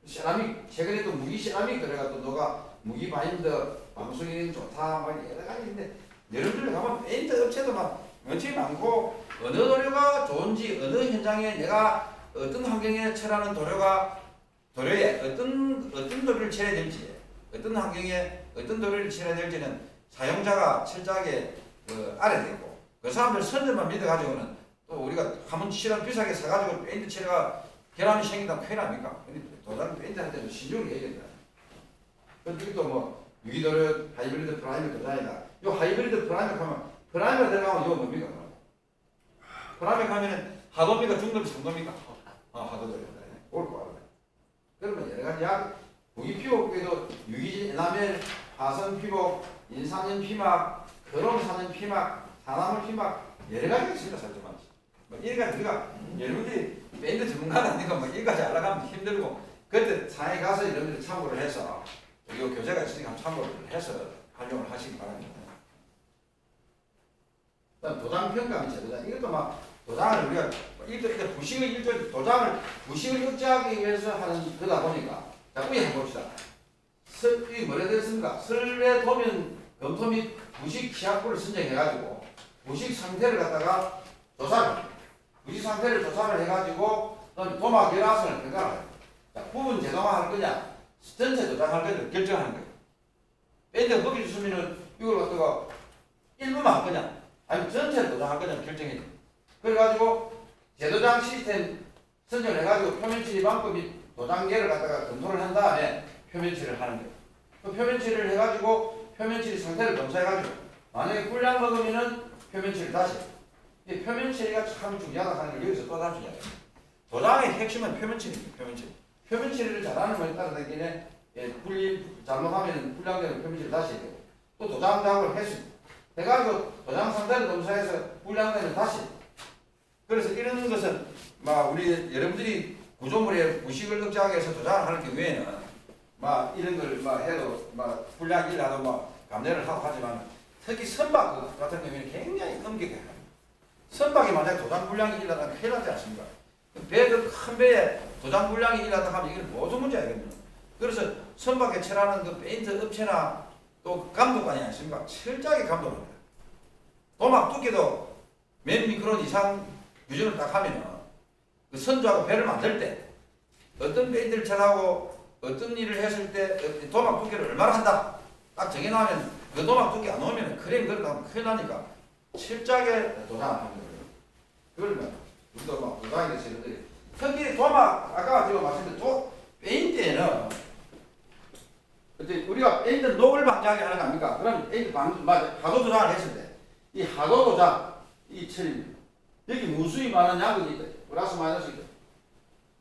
세라믹, 최근에 또 무기 세라믹 도료가 또 너가 무기 바인더, 방수기능 좋다, 막 여러 가지 있는데 여러분들 가면 페인트 업체도 막 원칙이 많고 어느 도료가 좋은지 어느 현장에 내가 어떤 환경에 처하는 도료에 어떤 도료를 칠해야 될지 어떤 환경에 어떤 도료를 칠해야 될지는 사용자가 철저하게 알아야 되고 그 사람들 선전만 믿어가지고는 또 우리가 한번 칠한 비싸게 사가지고 페인트 칠해가 결함이 생긴다면 큰일 납니까? 도자기 페인트 할 때는 신중히 해야 된다. 그리고 또 뭐 유기도료 하이브리드 프라이머 도자기다. 요 하이브리드 프라이머 하면 프라이머 들어가면 이거 뭡니까? 프라이머 하면은 하도입니까? 중도입니까? 상도입니까? 하도도료. 옳고 알아요. 그러면 여러 가지 약 무기 피복에도 유기질 에나멜, 화성 피복, 인산염 피막, 크롬 산염 피막, 산화물 피막 여러 가지가 있습니다. 살짝만. 뭐 이래가 우리가 여러분들이 밴드 전문가는 아니고 뭐 이까지 알아가면 힘들고 그때 상해 가서 여러분들이 참고를 해서 이 교재가 있으니까 한번 참고를 해서 활용을 하시기 바랍니다. 그다음 도장 평가 제도장 이것도 막 도장을 우리가 부식을 억제하기 위해서 하는 거다 보니까 자 우리 한번 봅시다. 이 뭐라 되었습니까? 설례 도면 검토 및 부식 취약부를 선정해가지고 부식 상태를 갖다가 부식 상태를 조사를 해가지고 도마 결합선을 평가를 해요. 자, 부분 제동화 할 거냐, 전체 도장할 거냐 결정하는 거예요. 밴드가 거기 주시면은 이걸 갖다가 일부만 할 거냐, 아니면 전체를 도장할 거냐 결정해야 돼요. 그래가지고 재도장 시스템 선정을 해가지고 표면칠이 방법 및 도장계를 갖다가 검토를 한 다음에 표면칠을 하는 거예요. 그 표면칠을 해가지고 표면칠 상태를 검사해가지고 만약에 꿀량 먹으면은 표면칠을 다시 이 표면칠이가 참 중요하다 하는 걸 여기서 또 다시 이야기해요. 도장의 핵심은 표면칠입니다. 표면칠을 잘하는 거에 따라 되기는 잘못하면 꿀량되는 표면칠을 다시 해야 되고 또 도장 작업을 했습니다. 해가지고 도장 상태를 검사해서 꿀량되면 다시 그래서 이런 것은 막 우리 여러분들이 구조물에 부식을 억제하기 위해서 도장을 하는 경우에는 막 이런 걸 막 해도 막 꿀량 일하도 막 감내를 하고 하지만 특히 선박 같은 경우에는 굉장히 엄격해요. 선박이 만약에 도장 불량이 일어나면 큰일 나지 않습니까? 배도 큰 배에 도장 불량이 일어나다 하면 이건 모든 문제거든요. 그래서 선박에 칠하는 그 페인트 업체나 또 감독관이 아니십니까? 철저하게 감독을 합니다. 도막 두께도 몇 미크론 이상 규정을 딱 하면은 그 선주하고 배를 만들 때 어떤 페인트를 칠하고 어떤 일을 했을 때 도막 두께를 얼마나 한다 딱 정해놓으면 그 도막 두께 안 오면 크레임 걸어가면 큰일 나니까 철저하게 도장을 합니다. 그러면 우리도 막 도장에 대해서 여러분들이 특히 도막 아까 제가 말씀드린 페인트에는 우리가 페인트 녹을 방지하게 하는 거 아닙니까? 그러면 페인트 하도 도장을 했을 때 이 하도 도장 이 처리입니다. 여기 무수히 많은 양극이 있다. 플러스 마이너스 있다.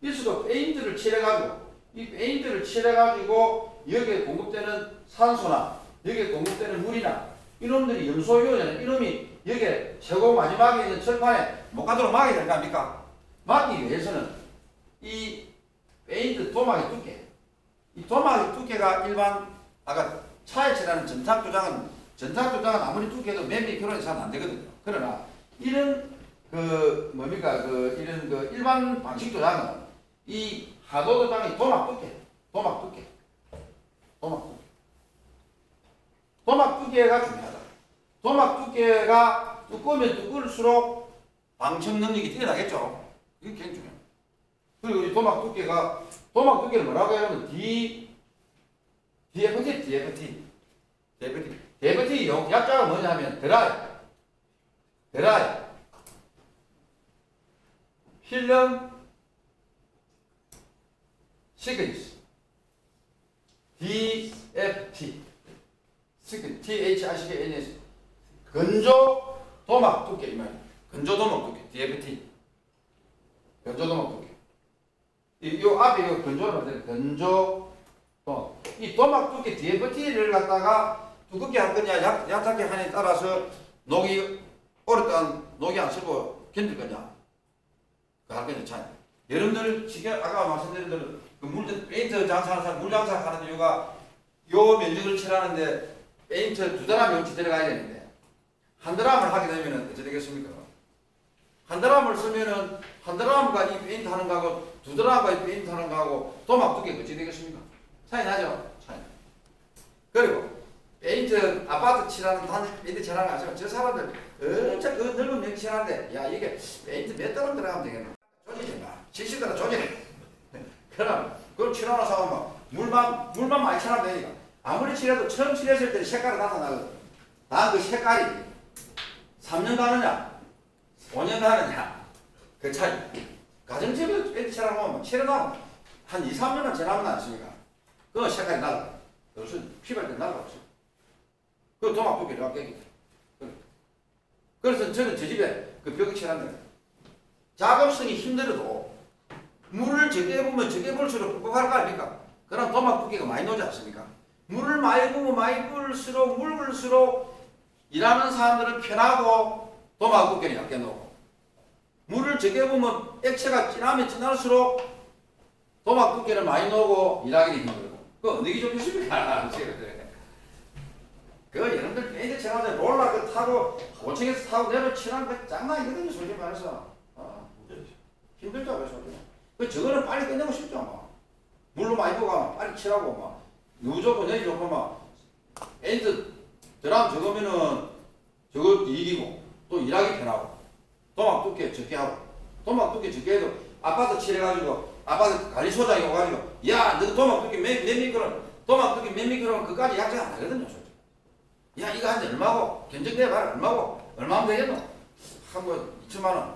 있어도 페인트를 칠해가지고 이 페인트를 칠해가지고 여기에 공급되는 산소나 여기에 공급되는 물이나 이놈들이 염소이온이나 이놈이 여기에 최고 마지막에 있는 철판에 못 가도록 막아야 될 거 아닙니까? 막기 위해서는 이 페인트 도막의 두께 이 도막의 두께가 일반 아까 차에 칠하는 전탁 도장은 아무리 두께도 몇 미크론 이상은 안 되거든요. 그러나 이런 이런 일반 방식 도장은 이 하도 도장의 도막 두께가 중요하다. 도막 두께가 두꺼우면 두꺼울수록 방청 능력이 뛰어나겠죠. 이게 굉장히 중요해요. 그리고 이 도막 두께를 뭐라고 하냐면 DFT 약자가 뭐냐면 드라이 필름 시크니스 DFT THICKNS 건조 도막 두께 이 말이에요. 건조 도막 두께 DFT 건조 도막 두께 요 앞에 요 건조를 만드는 건조 도막 이 도막 두께 DFT를 갖다가 두껍게 할 거냐 얕게 하냐에 따라서 녹이 오랫동안 녹이 안 쓰고 견딜 거냐 그 할 거냐 차이. 여러분들 지금 아까 말씀드린 대로 그 페인트 장사하는 사람 물 장사하는 이유가 요 면적을 칠하는데 페인트 2드람 용치 들어가야 되는데 한 드람을 하게 되면 어떻게 되겠습니까? 한 드람을 쓰면은 한 드람과 이 페인트 하는 거하고 2드람과 이 페인트 하는 거하고 도막 두께 어찌 되겠습니까? 차이 나죠? 차이. 그리고 페인트 아파트 칠하는 페인트 칠하는 거 아시죠? 저 사람들 엄청 그 넓은 벽 칠하는데 야 이게 페인트 몇 달은 들어가면 되겠나? 조지지 마. 70달러 조지래. 그럼 그걸 칠하나 사면 물만 많이 칠하면 되니까 아무리 칠해도 처음 칠했을 때 색깔이 나타나거든. 다 그 색깔이 3년 가느냐 5년 가느냐 그 차이. 가정집에서 페인트 칠하면 칠해놓으면 한 2, 3년만 지나면 않습니까? 그 색깔이 나가. 무슨 피부할 때 나가 없어. 그 도막 두께 내가 깨기. 그래서 저는 저 집에 그 벽을 칠하는 작업성이 힘들어도 물을 적게 부으면 적게 부을수록 뻑뻑할 거 아닙니까? 그럼 도막 두께가 많이 나오지 않습니까? 물을 많이 부으면 많이 부을수록 물 부을수록 일하는 사람들은 편하고 도막 두께는 얇게 나오고 물을 적게 부으면 액체가 진하면 진할수록 도막 두께는 많이 나오고 일하기는 힘들고 그 어느 게 좋겠습니까? 그 여러분들 페인트 칠하자 롤러 그 타고 5층에서 타고 내려 칠한 거 장난이거든요 솔직히 말해서. 힘들죠 그래서. 그 저거는 빨리 끝내고 싶죠 막. 물로 많이 부어가면 빨리 칠하고 막 무조건 내리 좋고 막 페인트 드럼 저거면은 저거 이기고 또 일하기 편하고 도막 두께 적게 하고 도막 두께 적게 해도 아파트 칠해가지고 아파트 관리소장이 오가지고 야 너 도막 두께 몇 미크론 도막 두께 몇 미크론 그까지 약정 안 하거든요 솔직히. 야 이거 한대 얼마고 견적내봐라 얼마고 얼마면 되겠노? 한번 2천만원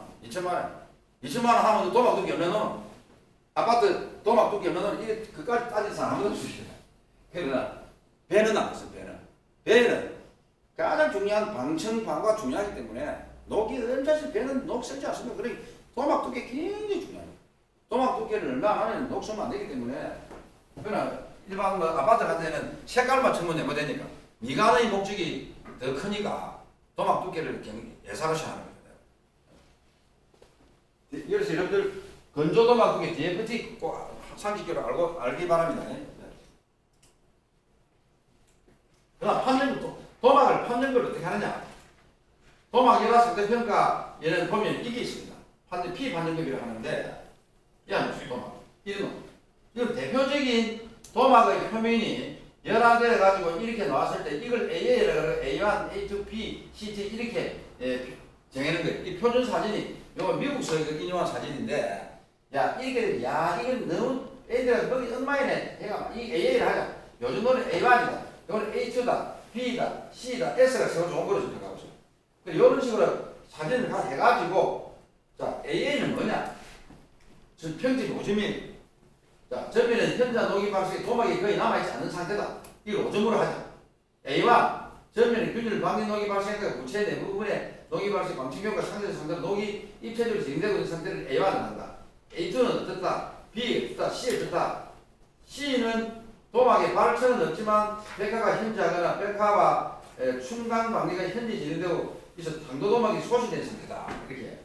2천만원 하면 도막 두께 얼마나 아파트 도막 두께 얼마나 이게 그까지 따질 사람 아무도 없으시네. 그러나 배는 안 했어. 배는 가장 중요한 방청방과 중요하기 때문에 녹이 언제씩 배는 녹 쓰지 않습니까? 그러니 도막 두께 굉장히 중요해요. 도막 두께를 얼마 안에 녹 쓰면 안 되기 때문에 그러나 일반 아파트 같은 데는 색깔만 전부 내면 되니까 미간의 목적이 더 크니까 도막 두께를 예사롭지 하는 겁니다. 그래서 여러분들 건조 도막 두께 DFT 꼭 상식적으로 알기 바랍니다. 그다음 판정도 도막을 판정 걸 어떻게 하느냐? 도막이라 상대평가 얘는 보면 이게 있습니다. 피판정급이라고 하는데 야 무슨 도막 이건 대표적인 도막의 표면이 11개 가지고 이렇게 나왔을 때 이걸 AA라고 A1, A2, B, CT 이렇게 정해놓은 거예요. 이 표준 사진이 이거 미국서 인용한 사진인데 야 이게 이건 너무 애들한테 거기 엉망이네. 얘가 이 AA를 하자. 요즘 노래는 A1이다. 이거는 A2다. B다. C다. S가 세워 좋은 거로 생각하고 있어요. 이런 식으로 사진을 다 해가지고 자 AA는 뭐냐? 저 평지 50mm. 자, 전면은 현자 녹이 방식의 도막이 거의 남아있지 않는 상태다. 이걸 5점으로 하자. A와 전면의 균일 방진 녹이 발생과 구체 대부분의 녹이 발생 광층경과 상대적 상대로 녹이 입체적으로 진행되고 있는 상태를 A와는 한다. A2는 어떻다? B 어떻다? C 어떻다? C는 도막에 발천은 없지만 백화가 현저하거나 백화와 충강 방리가 현재 진행되고 있어 당도도막이 소실된 상태다. 이렇게.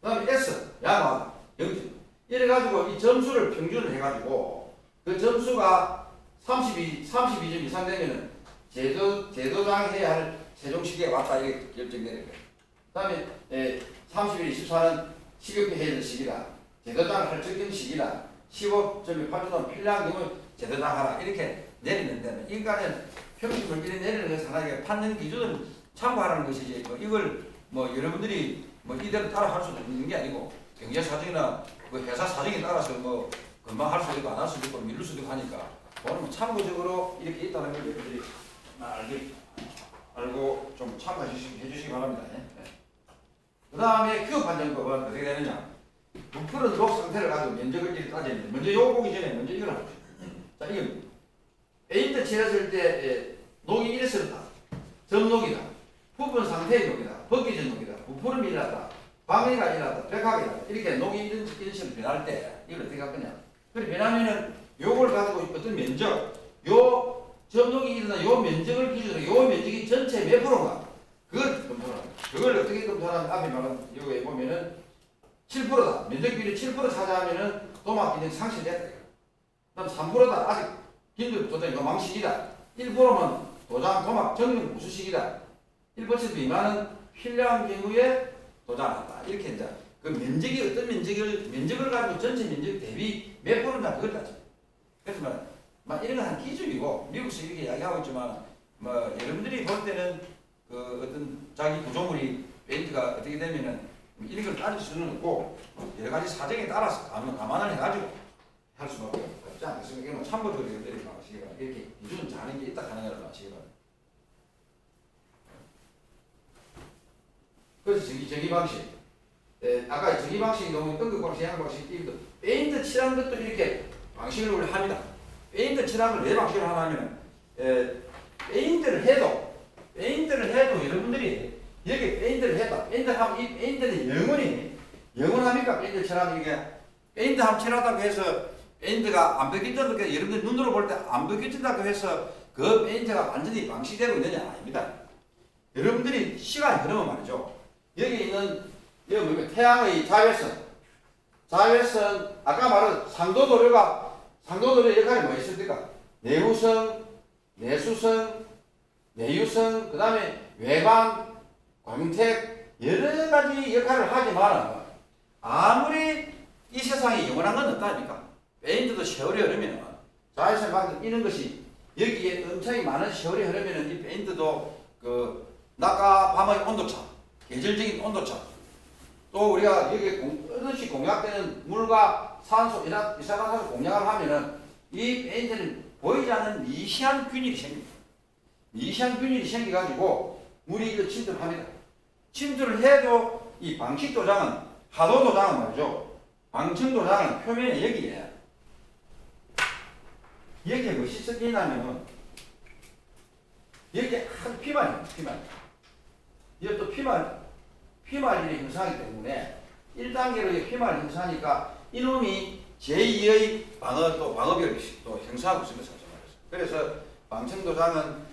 그 다음에 S 양호하다. 0점. 이래가지고 이 점수를 평균을 해가지고 그 점수가 32점 이상 되면은 재도장해야 할 세종시기에 왔다 이렇게 결정되는 거예요. 그 다음에 30일 24는 식욕비 해야 될 시기다. 재도장을 할 적정 시기다. 15점이 8점은 필요한 경우 재도장하라 이렇게 내리는데 인간은 평균을 이렇게 내리는 것은 하나의 판단 기준을 참고하라는 것이지 이걸 뭐 여러분들이 뭐 이대로 따라 할 수도 있는 게 아니고 경제 사정이나 그 회사 사정에 따라서 뭐 금방 할 수도 있고 안 할 수도 있고 미룰 수도 있고 하니까 그거는 참고적으로 이렇게 있다는 걸 여러분들이 알고 좀 참고해 주시기 바랍니다. 그 다음에 큐 판정법은 어떻게 되느냐? 부풀은 녹 상태를 가지고 면적을 이렇게 따지는데 먼저 요거 보기 전에 먼저 이걸 합시다. 자 이건 에인트 칠했을 때 녹이 이랬었다. 점녹이다. 부분 상태의 녹이다. 벗겨진 녹이다. 부풀음이 일어났다. 방해가 일어났다. 백화가 일어났다. 이렇게 녹이 이런 식으로 변할 때 이걸 어떻게 할 거냐? 그래 변하면은 요걸 가지고 어떤 면적, 요 점녹이 일어난 요 면적을 기준으로 요 면적이 전체 몇 프로인가? 그걸 검토하는 그걸 어떻게 검토하냐면 앞에 말한 요거에 보면은 7%다. 면적 비율이 7% 차지하면은 도막 기능 상실됐다. 그다음 3%다. 아직 긴급 도장이 망시기다. 1%면 도장 도막 정령 무수식이다. 1% 미만은 필요한 경우에 도장한다. 이렇게 이제 그 면적이 어떤 면적을 가지고 전체 면적 대비 몇 프로냐 그걸 따져. 그래서 막 이런 건 한 기준이고 미국에서 이렇게 이야기하고 있지만 뭐 여러분들이 볼 때는 그 어떤 자기 구조물이 페인트가 어떻게 되면은 이런 걸 따질 수는 없고 여러 가지 사정에 따라서 감안을 해가지고 할 수밖에 없지 않겠습니까? 이건 참고적으로 이렇게 나오시기 바랍니다. 이렇게 기준 자는 게 있다 하는 걸 나오시기 바랍니다. 그래서 정의 방식. 아까 정의 방식이 너무 등급 방식, 양극 방식, 이것도 페인트 칠한 것도 이렇게 방식을 우리 합니다. 페인트 칠한 걸 왜 방식을 하냐면 페인트를 해도 여러분들이 여기 페인트를 했다. 페인트 하면 이 페인트는 영원합니까? 페인트 칠하는 이게 페인트 한번 칠하다고 해서 페인트가 안 벗겨진다고 해서 여러분들 눈으로 볼 때 안 벗겨진다고 해서 그 페인트가 완전히 방식되고 있느냐? 아닙니다. 여러분들이 시간이 흐르면 말이죠. 여기 있는 여기 뭡니까? 태양의 자외선 아까 말한 상도도료의 역할이 뭐 있습니까? 내후성, 내수성, 내유성, 그 다음에 외관, 광택 여러 가지 역할을 하지만 아무리 이 세상에 영원한 건 없다 아닙니까? 페인트도 세월이 흐르면 자외선 받은 이런 것이 여기에 엄청나게 많은 세월이 흐르면 이 페인트도 그 낮과 밤의 온도차, 계절적인 온도차, 또 우리가 여기 끊임없이 공약되는 물과 산소, 이산화탄소 공약을 하면은 이 페인트는 보이지 않는 미세한 균일이 생깁니다. 미세한 균일이 생겨가지고 물이 이거 침투합니다. 침투를 해도 이 방식 도장은, 하도 도장은 말이죠. 방청 도장은 표면에 여기에 무엇이 섞이냐면 여기에 한 피말입니다. 이게 또 피말이 형성하기 때문에 1단계로 피말이 형성하니까 이놈이 제2의 방어벽을 또 형성하고 있습니다. 그래서 방청도장은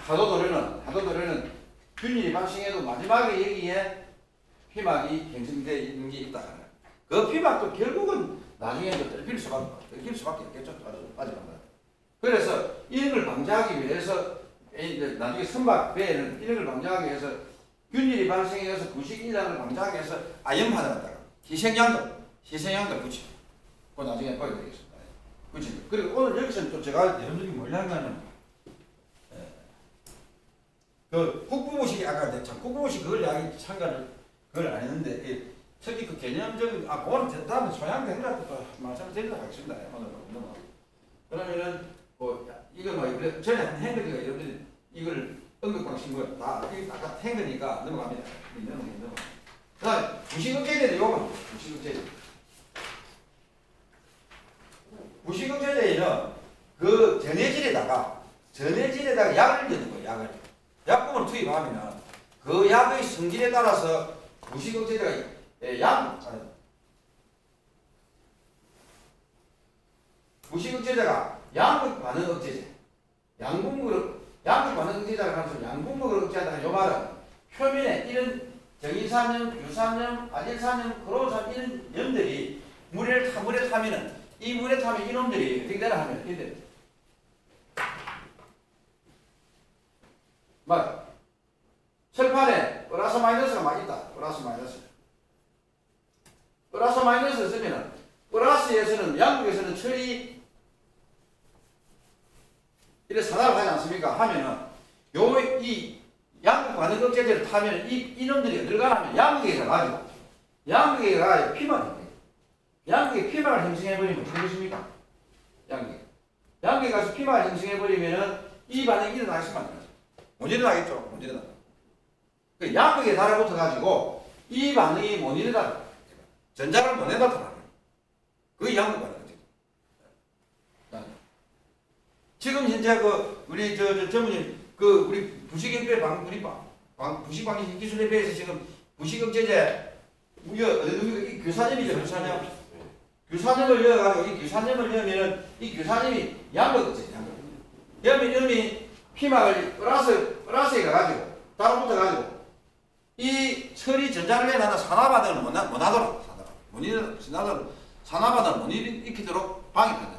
하도도료는 균일이 발생해도 마지막에 여기에 피막이 형성되어 있는 게 있다. 그 피막도 결국은 나중에도 떨어질 수밖에 없겠죠. 빠져나간다. 그래서 이런 걸 방지하기 위해서 나중에 선박배에는 이런 걸 방지하기 위해서 균일이 발생해서 부식이라는 방지하기 위해서 아연판을 갖다가 희생양도 붙이고 그거 나중에 봐야 되겠습니다. 붙이고 그리고 오늘 여기서는 또 제가 여러분들이 뭘 하냐면 그 국부무식이 아까 국부무식 그걸 이야기 참가를 그걸 안 했는데 특히 그 개념적인 그거는 다음에 소양되더라도 또 말씀드리도록 하겠습니다. 오늘 그러면은 이거 전에 한 행거니까 여러분들이 이걸 언급방식 다 아까 행거니까 넘어갑니다. 그 다음에 부식억제제는 요거 부식억제제는 그 전해질에다가 약을 넣는 거예요. 약품을 투입하면 그 약의 성질에 따라서 부식억제제가 부식억제제가 양극 반응 억제제, 양극 반응 억제제라고 하면서 양극을 억제한다는 요 말은 표면에 이런 정이산염, 유산염, 아질산염, 크로산 이런 염들이 물에 타면은 이 물에 타면 이놈들이 어떻게 되나 하면 이들 막 철판에 플러스 마이너스가 막 있다. 플러스 마이너스 쓰면은 플러스에서는 양극에서는 철이 이래 산화를 하지 않습니까? 하면은 이 양극 반응 억제제를 타면 이놈들이 어딜 가냐면 양극에 가가지고 양극에 가야 피막입니다. 양극에 피막을 형성해버리면 어떻게 되십니까? 양극에 가서 피막을 형성해버리면은 이 반응이 일어나겠으면 안 되죠. 못 일어나겠죠? 못 일어나. 그 양극에 달아붙어가지고 이 반응이 못 일어나. 전자를 못 내다. 그게 양극 반응 억제제. 지금 현재 우리 전문님 우리 부식역배 부식방지 기술에 비해서 지금 부식억제제 이 규산염이죠. 규산염을 넣어가지고 이 규산염을 넣으면은 이 규산염이 양극억제제. 이놈이 피막을 플러스에 가가지고 따라붙어가지고 이 철이 전자를 내놔서 산화반응을 못 하도록 산화반응을 못 일으키도록 방해한다.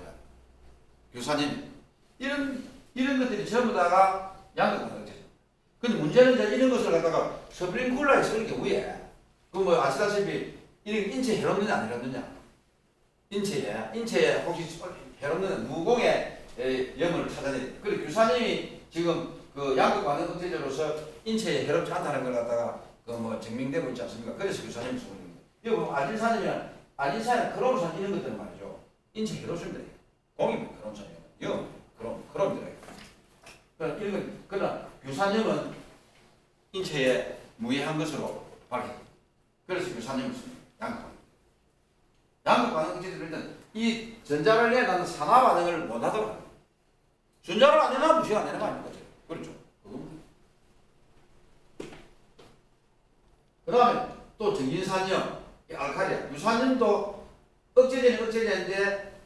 규산염이. 이런 것들이 전부 다가 양극 반응 억제제. 근데 문제는 이제 이런 것을 갖다가 스프링쿨러에 쓸 경우에 아시다시피 이런 인체에 해롭느냐 안 해롭느냐. 인체에 혹시 해롭느냐 무공의 염을 찾아내야 그리고 규산염이 지금 그 양극 반응 억제제로서 인체에 해롭지 않다는 걸 갖다가 그 뭐 증명되고 있지 않습니까? 그래서 유산염이 쓰는 겁니다. 여기 보면 아질산은 크롬산 이런 것들은 말이죠. 인체 해로습니다. 공이면 크롬산이에요. 영 크롬 들어요. 그러나 이런 건 그러나 유산염은 인체에 무해한 것으로 밝혀. 그래서 유산염을 씁니다. 양극 반응 억제제를 일단 이 전자를 내는 산화 반응을 못 하도록 합니다. 전자를 안 내나 무시가 안 되는 거 아닙니까? 그렇죠. 그겁니다. 그 다음에 또 정인산염, 알칼리아, 유산염도 억제제인데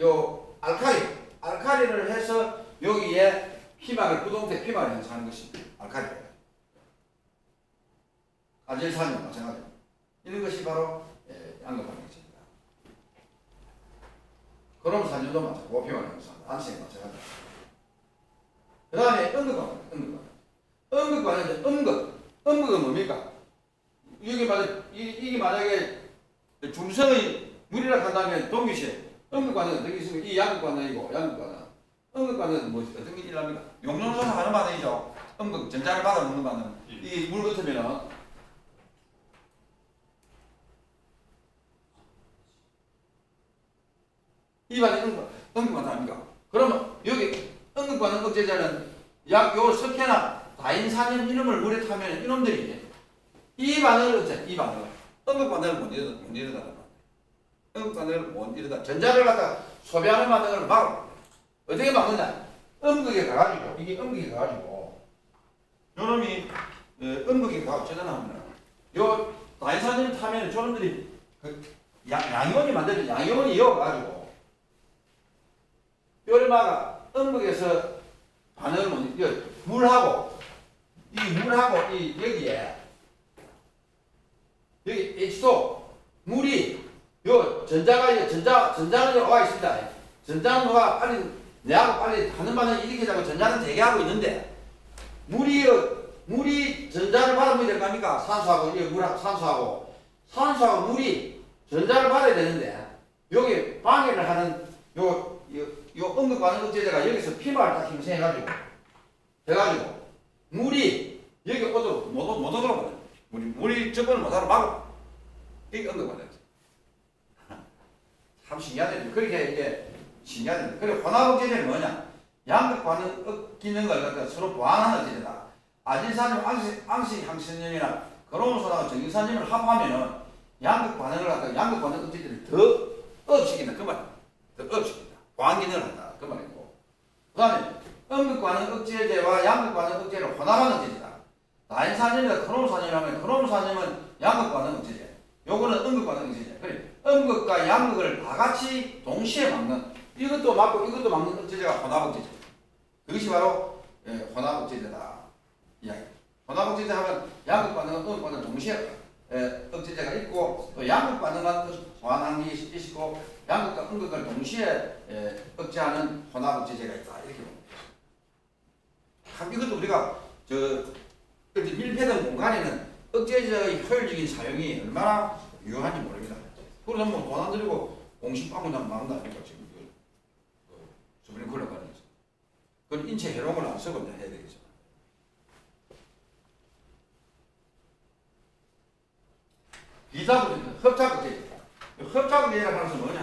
요 알칼리를 해서 여기에 피막을 부동태 피막을 형성하는 것입니다. 알칼리아. 아질산염 마찬가지입니다. 이런 것이 바로 양극 반응입니다. 크롬산염도 마찬가지고 피막을 형성한다. 안색이 마찬가지입니다. 그 다음에 음극 반응. 음극은 뭡니까? 이게 만약에 중성의 물이라 한다면 동기시에 음극 반응은 어떻게 있습니까? 이 양극 반응이고 양극 반응. 음극 반응은 뭐 어떤 게 일합니까? 용존소서 하는 반응이죠. 음극 전자를 받아먹는 반응. 이 물 같으면은 이 반응이 음극 반응 아닙니까? 그러면 여기 음극 반응 억제제는 요 석회나 다인산염 이놈을 물에 타면 이놈들이 이 반응을 어째? 이 반응을 음극 반응을 못 일어나는 음극 반응을 못 일어나 전자를 갖다 소비하는 반응을 막아. 어떻게 막느냐? 음극에 가가지고 이게 음극에 가가지고 요놈이 음극에 가고 어쩌나 요 다인산염 타면 저놈들이 그 양이온이 만들어져. 양이온이 이어가지고 뼈를 막아. 음극에서 반응을 못 일으켜. 물하고 이 여기에 여기 H2 물이 요 전자는 와 있습니다. 전자는 빨리 내하고 빨리 하는 반응을 일으키자고 전자는 대기하고 있는데 물이 전자를 받으면 될 거 아닙니까? 산소하고 물이 전자를 받아야 되는데 여기 방해를 하는 요 음극 반응 억제제가 여기서 피막을 딱 형성해가지고 물이 여기 오도록 못 오도록 하는 물이 접근을 못하도록 막아. 이게 음극 반응 억제제. 참 신기하네. 그렇게 이게 신기하네. 그래 혼합 억제제는 뭐냐? 양극 반응 기능을 갖다 서로 보완하는 억제제다. 아질산염, 앙식항산염이나 크롬산하고 정유산염을 합하면은 양극 반응을 갖다 양극 반응 억제제를 더 업시킨다. 그 말이야. 더 업시킨다. 보완 기능을 한다. 그 말이고. 그 다음에 음극 반응 억제제와 양극 반응 억제를 혼합하는 억제제다. 다인산염이나 크롬산염이라면 크롬산염은 양극 반응 억제제. 요거는 음극 반응 억제제. 그래. 음극과 양극을 다 같이 동시에 막는 이것도 막고 이것도 막는 억제제가 혼합 억제제. 그것이 바로 혼합 억제제다. 이야기. 혼합 억제제 하면 양극 반응과 음극 반응 동시에 억제제가 있고 또 양극 반응과 보완한 게 있고 양극과 음극을 동시에 억제하는 혼합 억제제가 있다. 이렇게 봅니다. 참 이것도 우리가 밀폐된 공간에는 억제제의 효율적인 사용이 얼마나 유효한지 모릅니다. 그러다 뭐 돈 안 들이고 공식 방문하면 막는다 아닙니까? 지금 스프링클러 관련해서. 그건 인체 해로움을 안 쓰고 해야 되겠죠. 비자부터 협착억제제. 협착억제제라고 하는 것은 뭐냐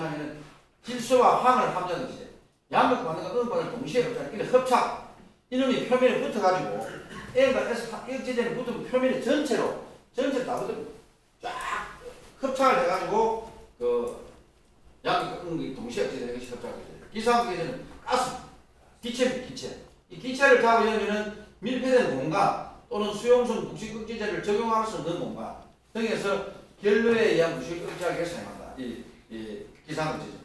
하면은 질소와 황을 함유하는 억제제. 양극 반응과 음극 반응을 동시에 협착. 이게 협착. 이놈이 표면에 붙어가지고 N과 S 억제제는 붙으면 표면에 전체로 다 붙으면 쫙 협착을 해가지고 그 양극과 음극이 동시에 억제되는 것이 협착억제제. 기사억제제는 가스, 기체입니다. 이 기체를 잡으려면은 밀폐된 공간 또는 수용성 부식 억제제를 적용할 수 없는 공간 등에서 결로에 의한 부식 억제하기 위해 사용한다. 이 기상억제제.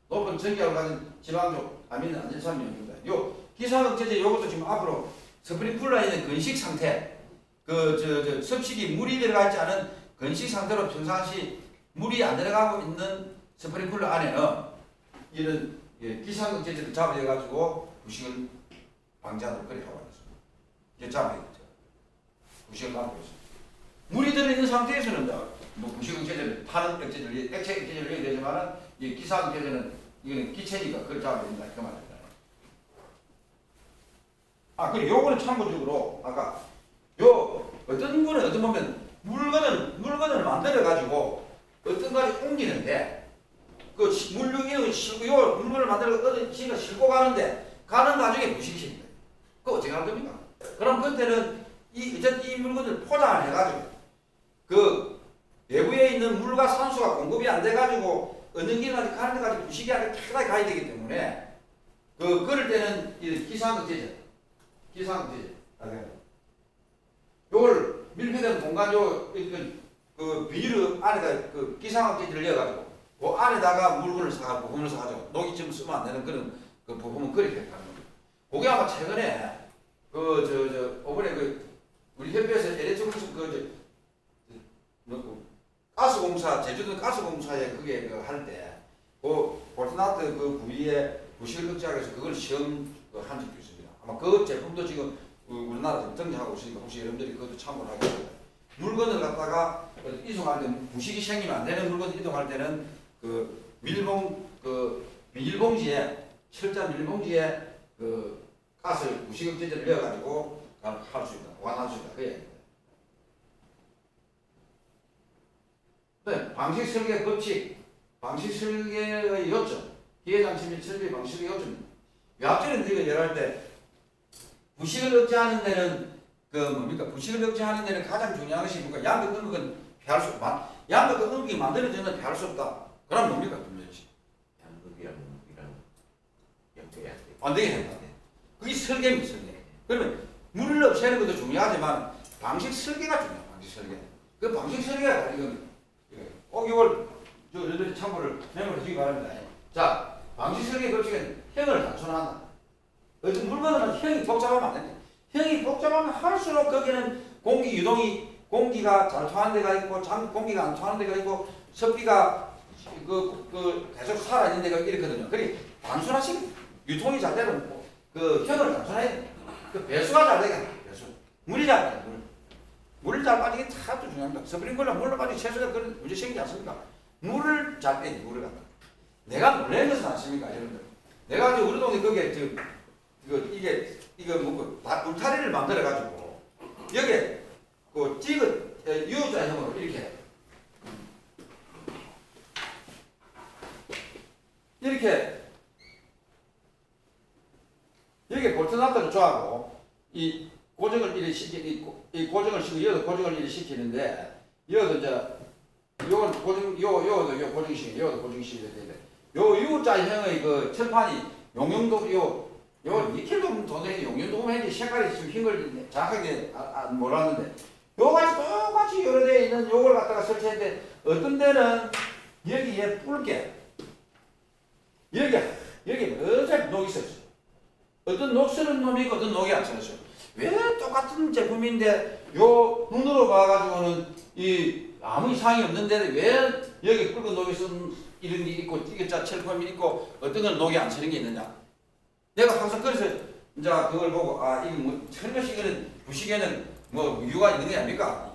높은 전기압을 가진 지방족 아민 안질산염입니다. 요 기상억제제 요것도 지금 앞으로 스프링클러에 있는 건식 상태, 섭식이 물이 들어가 있지 않은 건식 상태로 평상시 물이 안 들어가고 있는 스프링클러 안에는 이런 기상억제제를 잡아가지고 부식을 방지하도록 그렇게 하고 있습니다. 이게 잡아야겠죠. 부식을 막고 있습니다. 물이 들어있는 상태에서는 뭐 부식억제제를 타는 억제제를 액체 억제제를 해야 되지만은 이 기상억제제는 이거는 기체니까 그걸 잡아야 된다 그 말입니다. 그리고 요거는 참고적으로 아까 어떤 분은 어떤 보면 물건을 만들어 가지고 어떤 가지 옮기는데 그 물류기는 실고 요 물건을 만들어 어떤 지가 싣고 가는데 가는 과정에 부식이 생깁니다. 그거 어떻게 할 겁니까? 그럼 그때는 이 물건을 포장을 해가지고 그 내부에 있는 물과 산소가 공급이 안 돼가지고 어느 길까지 가는 데까지 부식이 아니라 편하게 가야 되기 때문에 그럴 때는 이 기상극제죠. 요걸 밀폐된 공간 그 비닐 안에다 그 기상극제를 넣어가지고 그 안에다가 물건을 사가지고 부품을 사가지고 녹이쯤 쓰면 안 되는 그런 그 부품은 그렇게 하는 겁니다. 그게 아마 최근에 이번에 우리 협회에서 LH 가스공사 제주도 가스공사에 그게 할 때 그 볼트나트 그 부위에 부식을 극제하기 위해서 그걸 시험 한 적도 있습니다. 아마 그 제품도 지금 우리나라 지금 등장하고 있으니까 혹시 여러분들이 그것도 참고를 하겠습니다. 물건을 갖다가 이송할 때 부식이 생기면 안 되는 물건을 이동할 때는 그 비닐봉지에 철자 비닐봉지에 그 가스 부식극제제를 넣어가지고 할 수 있다, 완화할 수 있다. 그 얘기입니다. 네, 방식 설계 법칙, 방식 설계의 요점, 기계장치 및 설계 방식의 요점입니다. 앞전에 우리가 얘기할 때 부식을 억제하는 데는 부식을 억제하는 데는 가장 중요한 것이 뭡니까? 양극 음극은 피할 수 없다. 양극 음극이 만들어지는 피할 수 없다. 그럼 뭡니까? 분명히 양극이랑 음극이랑 연결해야 돼. 안 되게 된다. 그게 설계입니다. 설계. 그러면 물을 없애는 것도 중요하지만 방식 설계가 중요해요. 방식 설계. 그 방식 설계가 이건 꼭 이걸 여러분들이 참고를 메모해 주시기 바랍니다. 자, 방식 설계 법칙은 형을 단순화한다. 어떤 물건은 형이 복잡하면 안 된다. 형이 복잡하면 할수록 거기는 공기 유동이 공기가 잘 통하는 데가 있고 공기가 안 통하는 데가 있고 습기가 계속 살아있는 데가 이렇거든요. 그리 단순화식 유통이 잘 되는 그 형을 단순화해야 돼. 그 배수가 잘 되게 배수. 물이 잘 빠져. 물을 잘 빠지게 참 중요합니다. 스프링클러 물로 빠지기 최소한 그런 문제 생기지 않습니까? 물을 잘 빼지 물을 갖다. 내가 놀라는 것은 아십니까, 여러분들? 내가 우리 동네 거기에 이거 울타리를 만들어 가지고 여기에 그 찍은 U자형으로 이렇게 볼트나트를 줘하고 이 고정을 이 고정을 시키고 여기도 고정을 시키는데 여기도 이제 요건 요거도 고정시켜야 되는데 요 U자형의 그 철판이 용융도 요 2kg 돈 되는 용융도금 했는데 색깔이 지금 흰 걸 정확하게 몰랐는데 요같이 똑같이 여러 대 있는 요걸 갖다가 설치했는데 어떤 데는 여기에 붉게 여기 어차피 녹이 있었어. 어떤 녹 쓰는 놈이 있고 어떤 녹이 안 쓰는 왜 똑같은 제품인데 요 눈으로 봐가지고는 이 아무 이상이 없는데 왜 여기 붉은 녹이 쓴 이런 게 있고 이게 철품이 있고 어떤 건 녹이 안 쓰는 게 있느냐? 내가 항상 그래서 이제 그걸 보고 이게 뭐 철거식에는 부식에는 뭐 이유가 있는 게 아닙니까?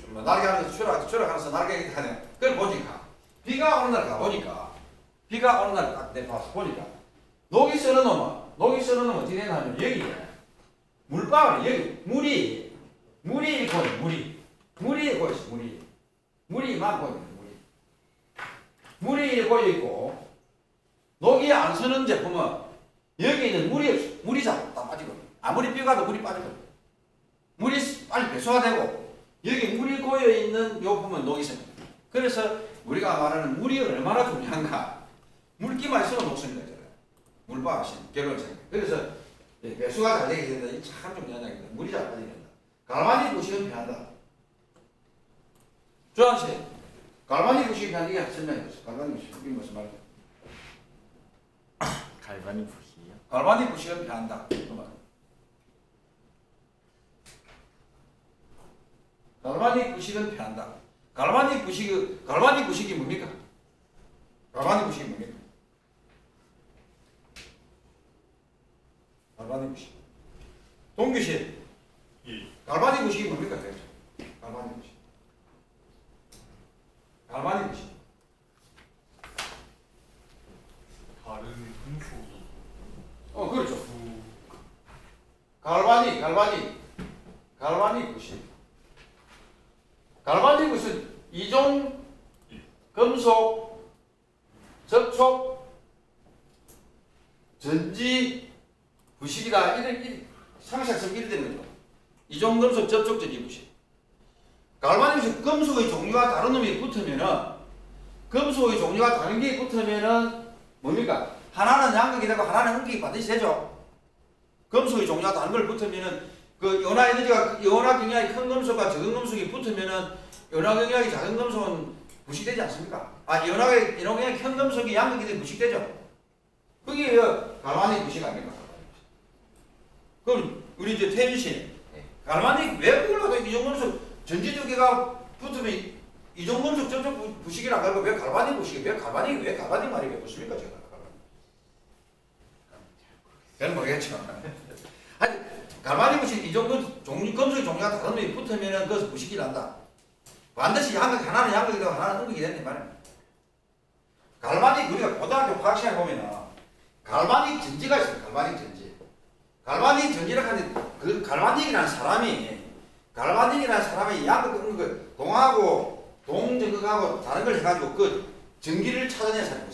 뭐 날개하면서 추락하면서 날개가 하네. 그걸 보니까 비가 오는 날 가보니까 비가 오는 날 딱 내봐서 보니까 녹이 쓰는 놈은 어떻게 되냐면 여기에 물방울 여기 물이 고여 있어. 물이만 고여 있는 물이 고여 있고 녹이 안 쓰는 제품은 여기는 물이 잘 빠지고 아무리 비가 와도 물이 빠지고 물이 빨리 배수가 되고 여기 물이 고여 있는 요 부분은 녹이 씁니다. 그래서 우리가 말하는 물이 얼마나 중요한가? 물기만 있으면 녹습니다. 물방울 결론생. 그래서 배수가 잘 되게 된다. 이게 참 중요한 얘기입니다. 물이 잘 빠지게 된다. 갈바닉 부식은 피한다. 조한씨, 갈바닉 부식이 피한다. 이게 설명해 주세요. 갈바닉 부식 이게 무슨 말이죠? 갈바닉 부식이요? 갈바닉 부식은 피한다. 그 말. 갈바닉 부식은 피한다. 갈바닉 부식이 뭡니까? 갈바닉 부식이 뭡니까? 갈바닉 부식. 동규씨. 예. 갈바닉 부식이 뭡니까? 갈바닉 부식. 다른 금속이 그렇죠. 갈바닉 부식. 갈바닉 무슨 이종 금속 접촉 전지 부식이다. 이런 상식성 이래 되는 거죠. 이종 금속 접촉 전지 부식. 갈바닉은 금속의 종류가 다른 놈이 붙으면은 금속의 종류가 다른 게 붙으면은 뭡니까? 하나는 양극이 되고 하나는 흑극이 반드시 되죠. 금속의 종류가 다른 걸 붙으면은 그 연화 에너지가 연화 경량이 큰 금속과 적은 금속이 붙으면은 연화 경량이 작은 금속은 부식되지 않습니까? 연화 경량이 큰 금속이 양극이 되면 부식되죠. 그게 갈바닉 부식 아닙니까? 그럼 우리 이제 태윤 씨, 갈바닉 왜 그걸 갖다 이종 금속 전지 두 개가 붙으면 이종 금속 접촉 부식이라 그러고 왜 갈바닉 부식이 왜 갈바닉 말이 왜 붙습니까 제가? 그건 모르겠죠. 아니 갈바닉 부식 이종 금속의 종류가 다른 놈이 붙으면은 그것은 부식이 난다. 반드시 양극 하나는 양극이 되고 하나는 흑극이 된단 말이야. 갈바닉 우리가 고등학교 화학 시간에 보면은 갈바닉 전지가 있어요. 갈바닉 전지. 갈바닉 전지라고 하는데 그 갈바닉이라는 사람이 양극 동하고 동전극하고 다른 걸 해가지고 그 전기를 찾아낸 사람이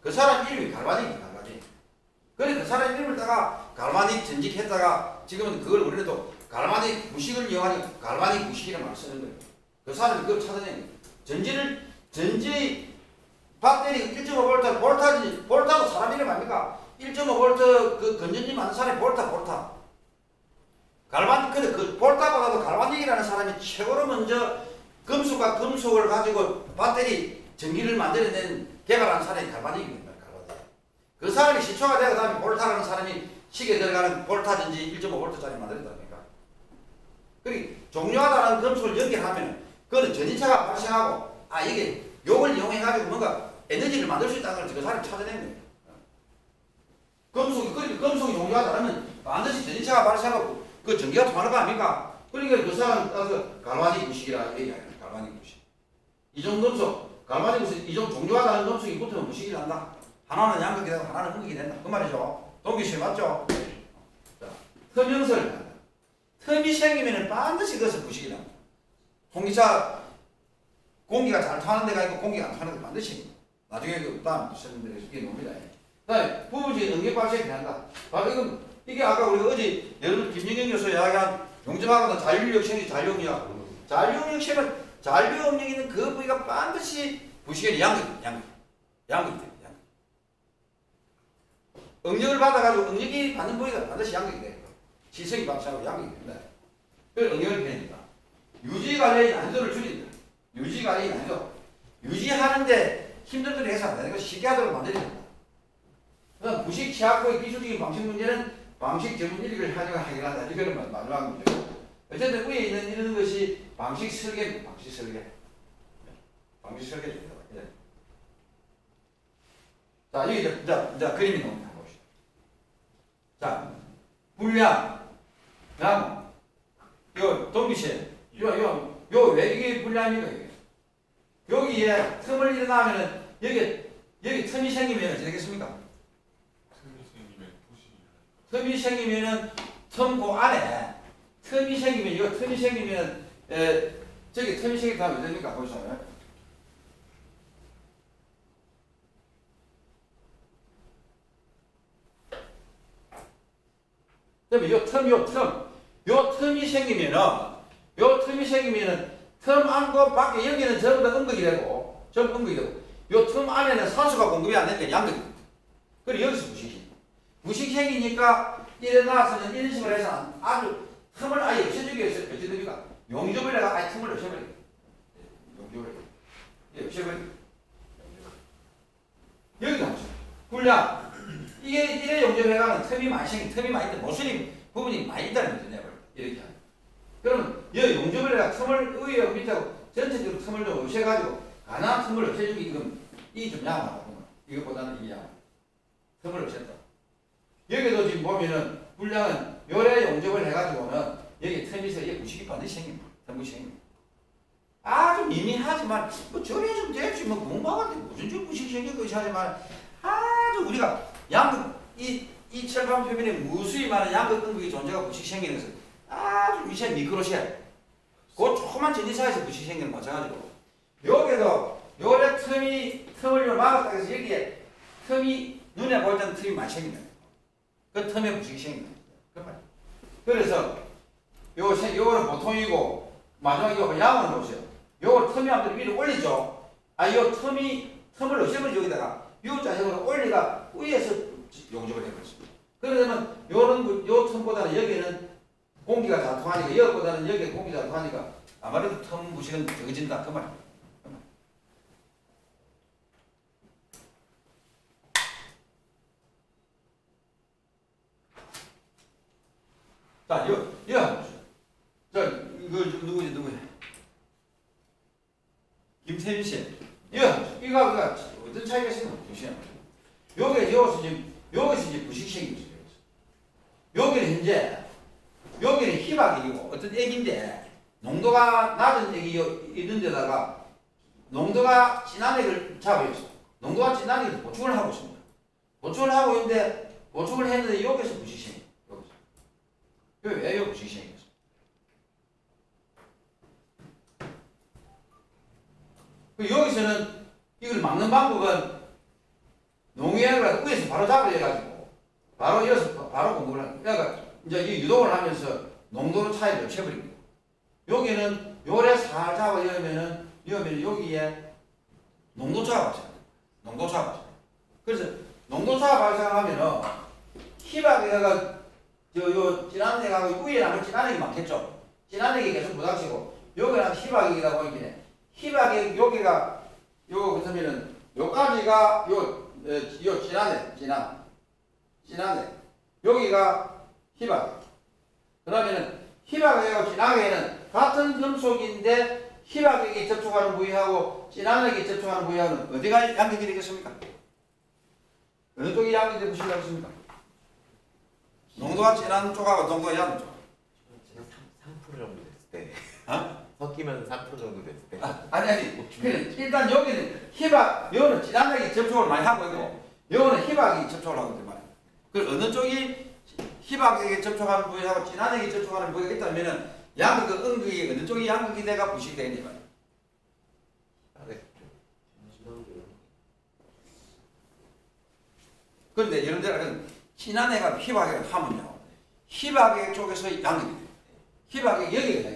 그 사람 이름이 갈바닉이에요. 갈바닉. 그래 그 사람 이름을 따가 갈바닉 전직했다가 지금은 그걸 우리는 또 갈바닉 부식을 이용하니 갈바닉 부식이라는 말을 쓰는 거예요. 그 사람이 그걸 찾아낸 거예요. 전지 배터리 1.5V 볼타도 사람 이름 아닙니까? 1.5V 그 건전지 만든 사람이 볼타. 갈바닉 근데 그 볼타보다도 갈바닉이라는 사람이 최고로 먼저 금속과 금속을 가지고 배터리 전기를 만들어낸 개발한 사람이 갈바닉입니다. 그 사람이 시초가 되고 그다음에 볼타라는 사람이 식에 들어가는 볼타 전지 1.5V짜리 만들었답니까? 그리고 종류가 다른 금속을 연결하면 그거는 전기차가 발생하고 이게 요걸 이용해가지고 뭔가 에너지를 만들 수 있다는 걸 그 사람이 찾아낸 거예요. 금속이 종류가 다르면 반드시 전기차가 발생하고 그 전기가 통하는 거 아닙니까? 그러니까 그 사람 따라서 갈바닉 부식이라 얘기해요. 갈바닉 부식. 이종 금속, 갈바닉 부식, 이종 종류가 다른 금속이 붙으면 부식이 난다. 하나는 양극이 되고 하나는 흑극이 된다. 그 말이죠. 동기씨 맞죠? 자, 틈형설. 틈이 생기면 반드시 그것은 부식이 난다. 공기차 공기가 잘 타는 데가 있고 공기가 안 타는 데 반드시 나중에 그 다음 설명드리겠습니다. 이게 뭡니다. 그 다음에 부부지 응급 발생이 된다. 바로 이게 아까 우리가 어제 여러분 김영경 교수 이야기한 용접하거나 잔류역학이 잔류응력. 잔류응력이 있는 그 부위가 반드시 부식의 양극이 돼요. 응력을 받아가지고 응력이 받는 부위가 반드시 양극이 돼요. 지성이 발생하고 양극이 된다. 그걸 응력을 표현합니다. 유지관리의 난이도를 줄인다. 유지관리의 난이도. 유지하는데 힘들더라도 해서 안 되는 거 쉽게 하도록 만들어야 된다. 그다음 부식 취약부의 기술적인 방식 문제는 방식 전문 인력을 해결한다. 이거는 마지막 문제고. 어쨌든 위에 있는 이런 것이 방식 설계입니다. 방식 설계입니다. 자, 여기 이제 그림이 나옵니다. 봅시다. 자, 불량, 나무. 이거 동기씨, 요 왜 이게 불량입니까 이게? 여기에 틈을 일어나면은 여기 틈이 생기면 어떻게 되겠습니까? 틈이 생기면은 틈 그 안에 틈이 생기면 저기 틈이 생기면 어떻게 됩니까? 보시면. 그다음에 요 틈이 생기면은 틈 안고 밖에 여기는 전부 다 음극이 되고 요 틈 안에는 산소가 공급이 안 되니까 양극이. 그리고 여기서 부식이 생기니까 일어나서는 이런 식으로 해서 아주 틈을 아예 없애주기 위해서 어떻게 됩니까? 용접을 해가 아예 틈을 없애버려요. 없애버려요. 여기도 한 번. 불량. 이래 용접해가는 틈이 많이 있는데 모서리 부분이 많이 있다는 거죠. 이렇게 하면. 그러면 여기 용접을 해가 틈을 위에 밑하고 전체적으로 틈을 좀 없애가지고 가난한 틈을 없애주기 이게 좀 양하다. 이것보다는 이게 양. 틈을 없앴다. 여기도 지금 보면은 불량은 요래 용접을 해가지고는 여기 틈에서 이게 부식이 반드시 생깁니다. 틈부식이 생깁니다. 아주 미미하지만 뭐 저래 좀 됐지 뭐 공부하는데 무슨 좀 부식이 생길 것이 하지만 아주 우리가 양극 이 철판 표면에 무수히 많은 양극 등극의 존재가 부식 생기는 것은 아주 미세 미크로시에 그 조그만 전지사에서 부식이 생기는 거 마찬가지고 여기도 요래 틈을 막았다 해서 여기에 틈이 눈에 보일 때는 틈이 많이 생긴다. 그 틈에 부식이 생긴다. 그래서 요거는 보통이고 마지막에 요거 양은 보세요. 요거 틈이 한번 위로 올리죠. 요 틈을 없애버리죠. 여기다가 U자형으로 올리가 위에서 용접을 해버렸습니다. 그러면 요 틈보다는 여기는 공기가 잘 통하니까 여기보다는 여기에 공기가 잘 통하니까 아무래도 틈 부식은 적어진다. 그 말이에요. 자, 이거 한번 보세요. 자, 이거 누구지? 김태민 씨. 이거 어떤 차이가 있습니까? 여기서 이제 부식이 생기죠. 여기는 희박액이고 어떤 액인데 농도가 낮은 액이 있는 데다가 농도가 진한 액을 잡아야죠. 농도가 진한 액을 보충을 하고 있습니다. 보충을 하고 있는데 보충을 했는데 여기서 부식이 생겨요. 여기서. 왜 여기 부식이 생겼어? 여기서는 이걸 막는 방법은 농약을 위에서 바로 잡아줘가지고 바로 이어서 바로 공급을 하는 거예요. 그러니까 이제 이 유동을 하면서 농도의 차이를 없애버립니다. 여기는 요래 살 잡아 여면은 여기에 농도차가 발생합니다. 농도차가 발생. 그래서 농도차가 발생하면은 희박에다가 요 진한 액하고 위에 남은 진한 액이 많겠죠. 진한 액이 계속 부닥치고 여기는 희박액이다 보니까 희박액 여기가 그러면은 요까지가 요 진한 액 여기가 희박액. 그러면은 희박액하고 진한액에는 같은 금속인데 희박액이 접촉하는 부위하고 진한액이 접촉하는 부위하고는 어디가 양극이 되겠습니까? 어느 쪽이 양극이 되고 싶습니까? 농도가 진한 쪽하고 농도가 얇은 쪽. 3% 정도 됐을 때. 어? 섞이면 3% 정도 됐을 때. 아니. 일단 여기는 여기는 진한액이 접촉을 많이 하고 있고, 여기는 희박이 접촉을 하고 있단 말이에요. 그 어느 쪽이 희박에게 접촉하는 부위하고 진한액이 접촉하는 부위가 있다면은 양극, 음극이 어느 쪽이 양극이 돼가 부식이 되겠냐 말이에요. 그런데 여러분들 진한액과 희박액을 하면요, 희박액 쪽에서 양극이 돼요. 희박액 여기가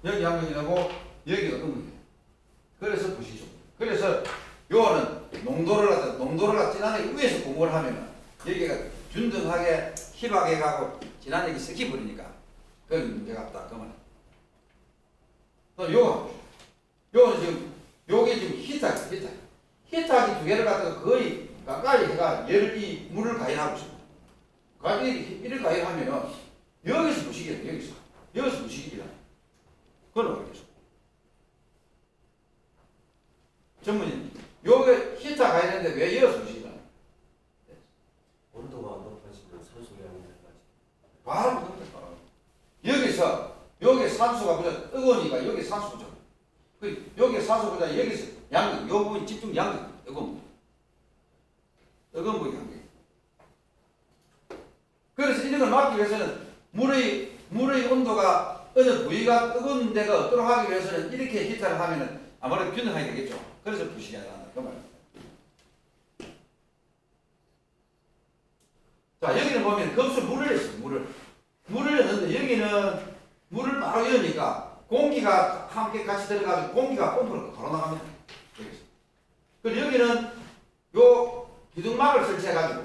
여기 양극이 되고 여기가 음극이 돼요. 그래서 부식이죠. 그래서 요거는 농도를 진한액 위에서 공급을 하면은 여기가 균등하게 희박액하고 진한액이 섞여버리니까 그건 문제가 없다. 그 말이에요. 또 요거는 지금 요게 지금 히타기 두 개를 갖다가 거의 가까이 해가 물을 가열하고 있습니다. 이를 가열하면은 여기서 부식이에요. 여기서 부식이라. 그건 어떻겠어? 전문인 요게 히타 가열했는데 왜 여기서 부식이라? 온도가 높아지면 산소량이 낮아지고 바로 그겁니다. 여기 산소가 보다 뜨거우니까 여기 산소죠. 여기 산소보다 여기서 양극, 요 부분이 집중 양극, 뜨거운 부위 양극. 그래서 이런 걸 막기 위해서는 물의 온도가 어느 부위가 뜨거운 데가 없도록 하기 위해서는 이렇게 히터를 하면은 아무래도 균등하게 되겠죠. 그래서 부식이 안 난다. 그 말입니다. 자, 여기는 보면 급수 물을 넣었어요. 물을 넣는데 여기는 물을 바로 넣으니까 공기가 함께 같이 들어가서 공기가 펌프로 바로 나갑니다. 그리고 여기는 요 기둥막을 설치해가지고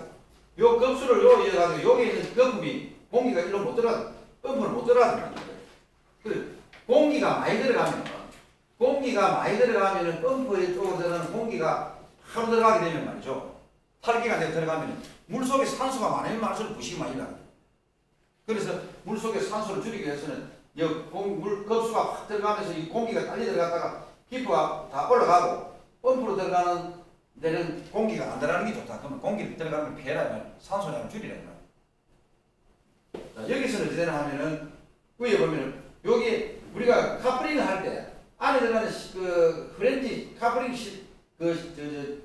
요 급수를 요 이어가지고 여기 있는 거품이 공기가 일로 못 들어가, 펌프는 못 들어가는 거예요. 그 공기가 많이 들어가면은 펌프 쪽으로 들어가는 공기가 바로 들어가게 되면 말이죠. 탈기가 되어 들어가면 물속에 산소가 많으면 많을수록 부식이 많이 나요. 그래서 물속에 산소를 줄이기 위해서는 물 급수가 확 들어가면서 이 공기가 빨리 들어갔다가 기포가 다 올라가고 펌프로 들어가는 데는 공기가 안 들어가는 게 좋다. 그러면 공기가 들어가는 걸 피해라면 산소량을 줄이라는 거예요. 여기서는 어떻게 되나 하면은 위에 보면은 여기 우리가 카프링을 할 때 안에 들어가는 그 프렌지 카프링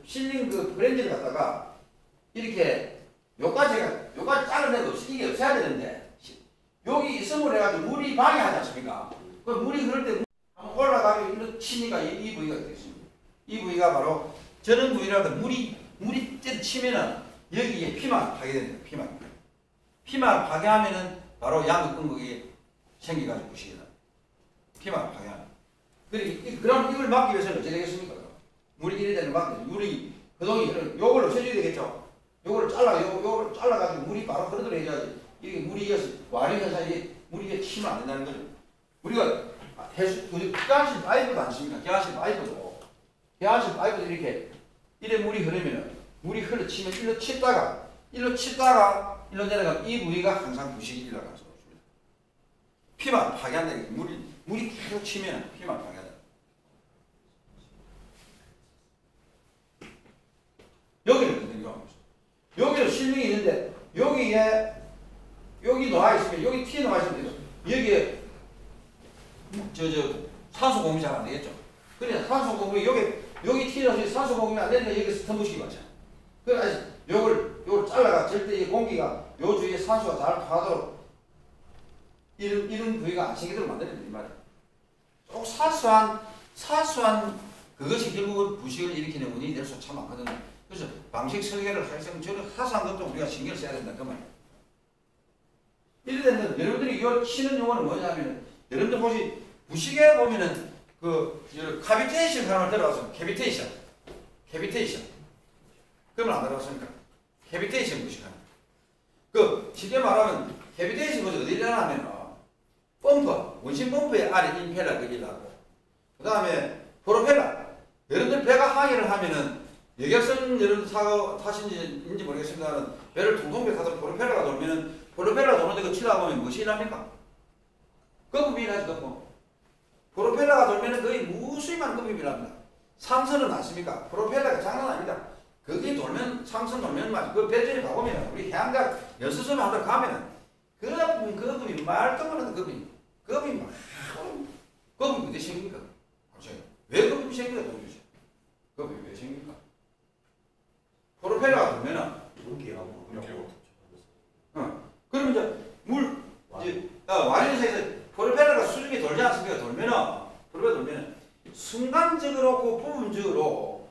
실링 그 프렌지를 갖다가 이렇게 요까지 잘라내고 이게 없애야 되는데 여기 있음으로 해가지고 물이 방해하지 않습니까? 그 물이 흐를 때 한번 올라가게 일로 치니까 이 부위가 되겠습니다. 이 부위가 바로 저런 부위라도 물이 치면은 여기에 피막 파괴됩니다. 피막 파괴하면은 바로 양극근육이 생겨가지고 부식이 나. 피막 파괴하면. 그럼 이걸 막기 위해서는 어떻게 되겠습니까? 물이 이래 되는 막기 위해서 물이 그동이 요걸로 쳐줘야 되겠죠. 요거를 잘라가지고 물이 바로 흐르도록 해야지. 이게 물이 이어서 와류 현상이 물이 치면 안 된다는 거죠. 우리가 기관실 파이프도 않습니까? 기관실 파이프도 이렇게 이래 물이 흐르면은 물이 흘러치면 일로 치다가 일로 내려가면 이 부위가 항상 부식이 일어날 수 없습니다. 피만 파괴한다. 물이 계속 치면 피만 파괴한다. 여기는 그대로 여기는 실링이 있는데 여기 놓아 있으면 여기 티 놓아 있으면 여기에 산소 공급이 잘 안 되겠죠. 그러니까 산소 공급이 여기 티 넣어서 산소 공급이 안 되니까 여기서 텀부식이 많잖아. 그래서 요걸 잘라가 절대 이 공기가 요 주위에 산소가 잘 가도록 이런 부위가 안 생기도록 만드는 이 말이야. 꼭 사소한 그것이 결국은 부식을 일으키는 원인이 될 수 참 많거든요. 그래서 방식 설계를 할때 저는 사소한 것도 우리가 신경을 써야 된다 그 말이에요. 이래 되면 여러분들이 이 치는 용어는 뭐냐면 여러분들 혹시 부식에 보면은 카비테이션 사람을 들어봤습니다. 캐비테이션. 그러면 안 들어봤습니까? 캐비테이션 부식하는. 쉽게 말하면 캐비테이션 부식 어디 일어나면 원심 펌프의 아래 임펠러 거기 나고 그 다음에 프로펠러. 여러분들 배가 항해를 하면은 여객선 여러분 타신지 모르겠습니다만 배를 둥둥배 타서 프로펠러가 돌면은 프로펠러 도는데 그 치다 보면 무엇이 일합니까? 거품이 일하지 거품. 프로펠러가 돌면은 거의 무수히 많은 거품이 일합니다. 상선은 아십니까? 프로펠러가 장난 아닙니다. 거기 돌면 상선 돌면 맞아. 그 배전에 가보면 우리 해양가 연수선 하러 가면은 거품이 말똥하는 거품이 막 거품이 어디 생깁니까? 왜 거품이 생기까 도대체? 거품이 왜 생깁니까? 프로펠러가 돌면은 그러면 이제 와류에서 프로펠러가 수중에 돌지 않습니까? 돌면은 순간적으로 부분적으로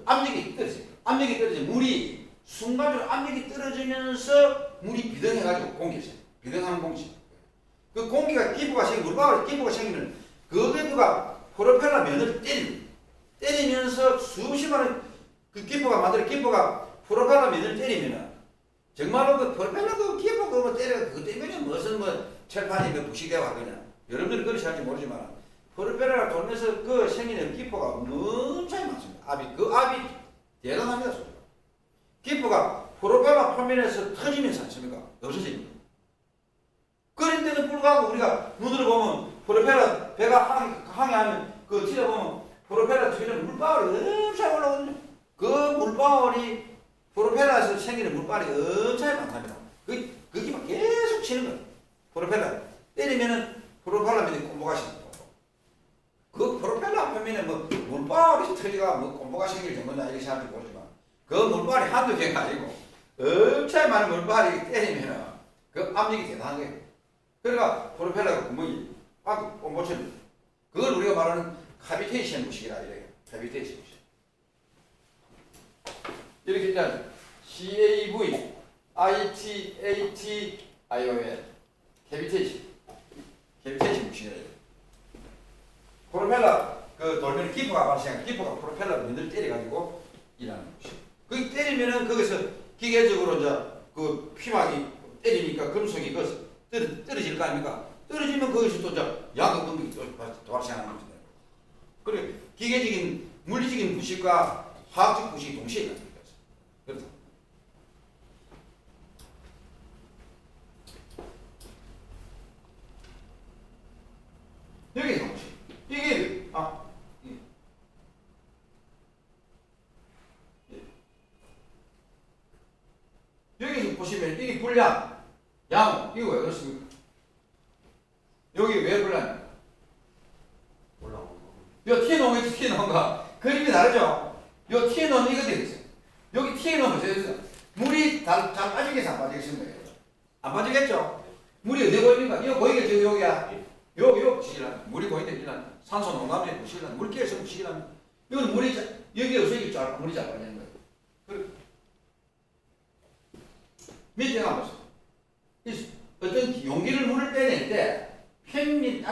압력이 떨어져 물이 순간적으로 압력이 떨어지면서 물이 비등해가지고 공기에서 비등하는 공기. 그 공기가 물방울에 기포가 생기면 그 기포가 프로펠러 면을 때리면서 수십만원 그 기포가 프로펠러 면을 때리면은 정말로 그 프로펠러 그 기포 그거 때려 그거 때문에 무슨 철판이 부식되고 하거나 여러분들은 그렇지 않을지 모르지만 프로펠러가 돌면서 그 생기는 기포가 엄청 많습니다. 압이 대단합니다. 기포가 프로펠러 표면에서 터지면서 않습니까? 없어집니다. 그런데도 불구하고 우리가 눈으로 보면 프로펠러 배가 항해하면 그 뒤에 보면 프로펠러 뒤에는 물방울이 엄청 올라오거든요. 그 물방울이 프로펠러에서 생기는 물방울이 엄청 많답니다. 그게 막 계속 치는 거예요. 프로펠러 때리면은 프로펠러 밑에 콤보가 생기고 그 프로펠러 표면에 물방울이 터지가 콤보가 생길 정도냐 이렇게 생각해 보지만 그 물방울이 한두 개가 아니고 엄청 많은 물방울이 때리면은 그 압력이 대단한 거예요. 그러니까 프로펠러가 구멍이 꽉 꼼보처럼 그걸 우리가 말하는 카비테이션 부식이라 이래요. 카비테이션 부식. 이렇게 일단 CAV, ITAT, IOL 캐비테이션 부식이라 이래요. 프로펠러 돌면 기포가 발생해 기포가 프로펠러 면을 때려가지고 일하는 부식. 그 때리면은 거기서 기계적으로 이제 그 피막이 때리니까 금속이 떨어질 거 아닙니까? 떨어지면 거기서 또 양극근육이 또 발생하는 겁니다. 그리고 기계적인 물리적인 부식과 화학적 부식이 동시에 일어납니다. 그렇다. 여기서 보시죠. 이게 여기서 보시면 이게 불량, 양 이거 왜 그렇습니까? 여기 왜 불량? 요 티에 놓은 게 티에 놓은가? 그림이 다르죠? 요 티에 놓은 이거 되겠어요. 여기 티에 놓으면 되겠어요. 물이 잘 빠지겠어 안 빠지겠습니까? 안 빠지겠죠? 물이 어디 보입니까? 이거 보이게 지금 여기야. 요 부식이란 물이 보이게 일란 산소 농감제 부식이란 물기에서 부식이란 이건 물이 여기 없어 이게 잘 물이 잘 빠지는 거예요. 그리고 밑에 가보세요. 어떤 용기를 물을 빼낼 때 편미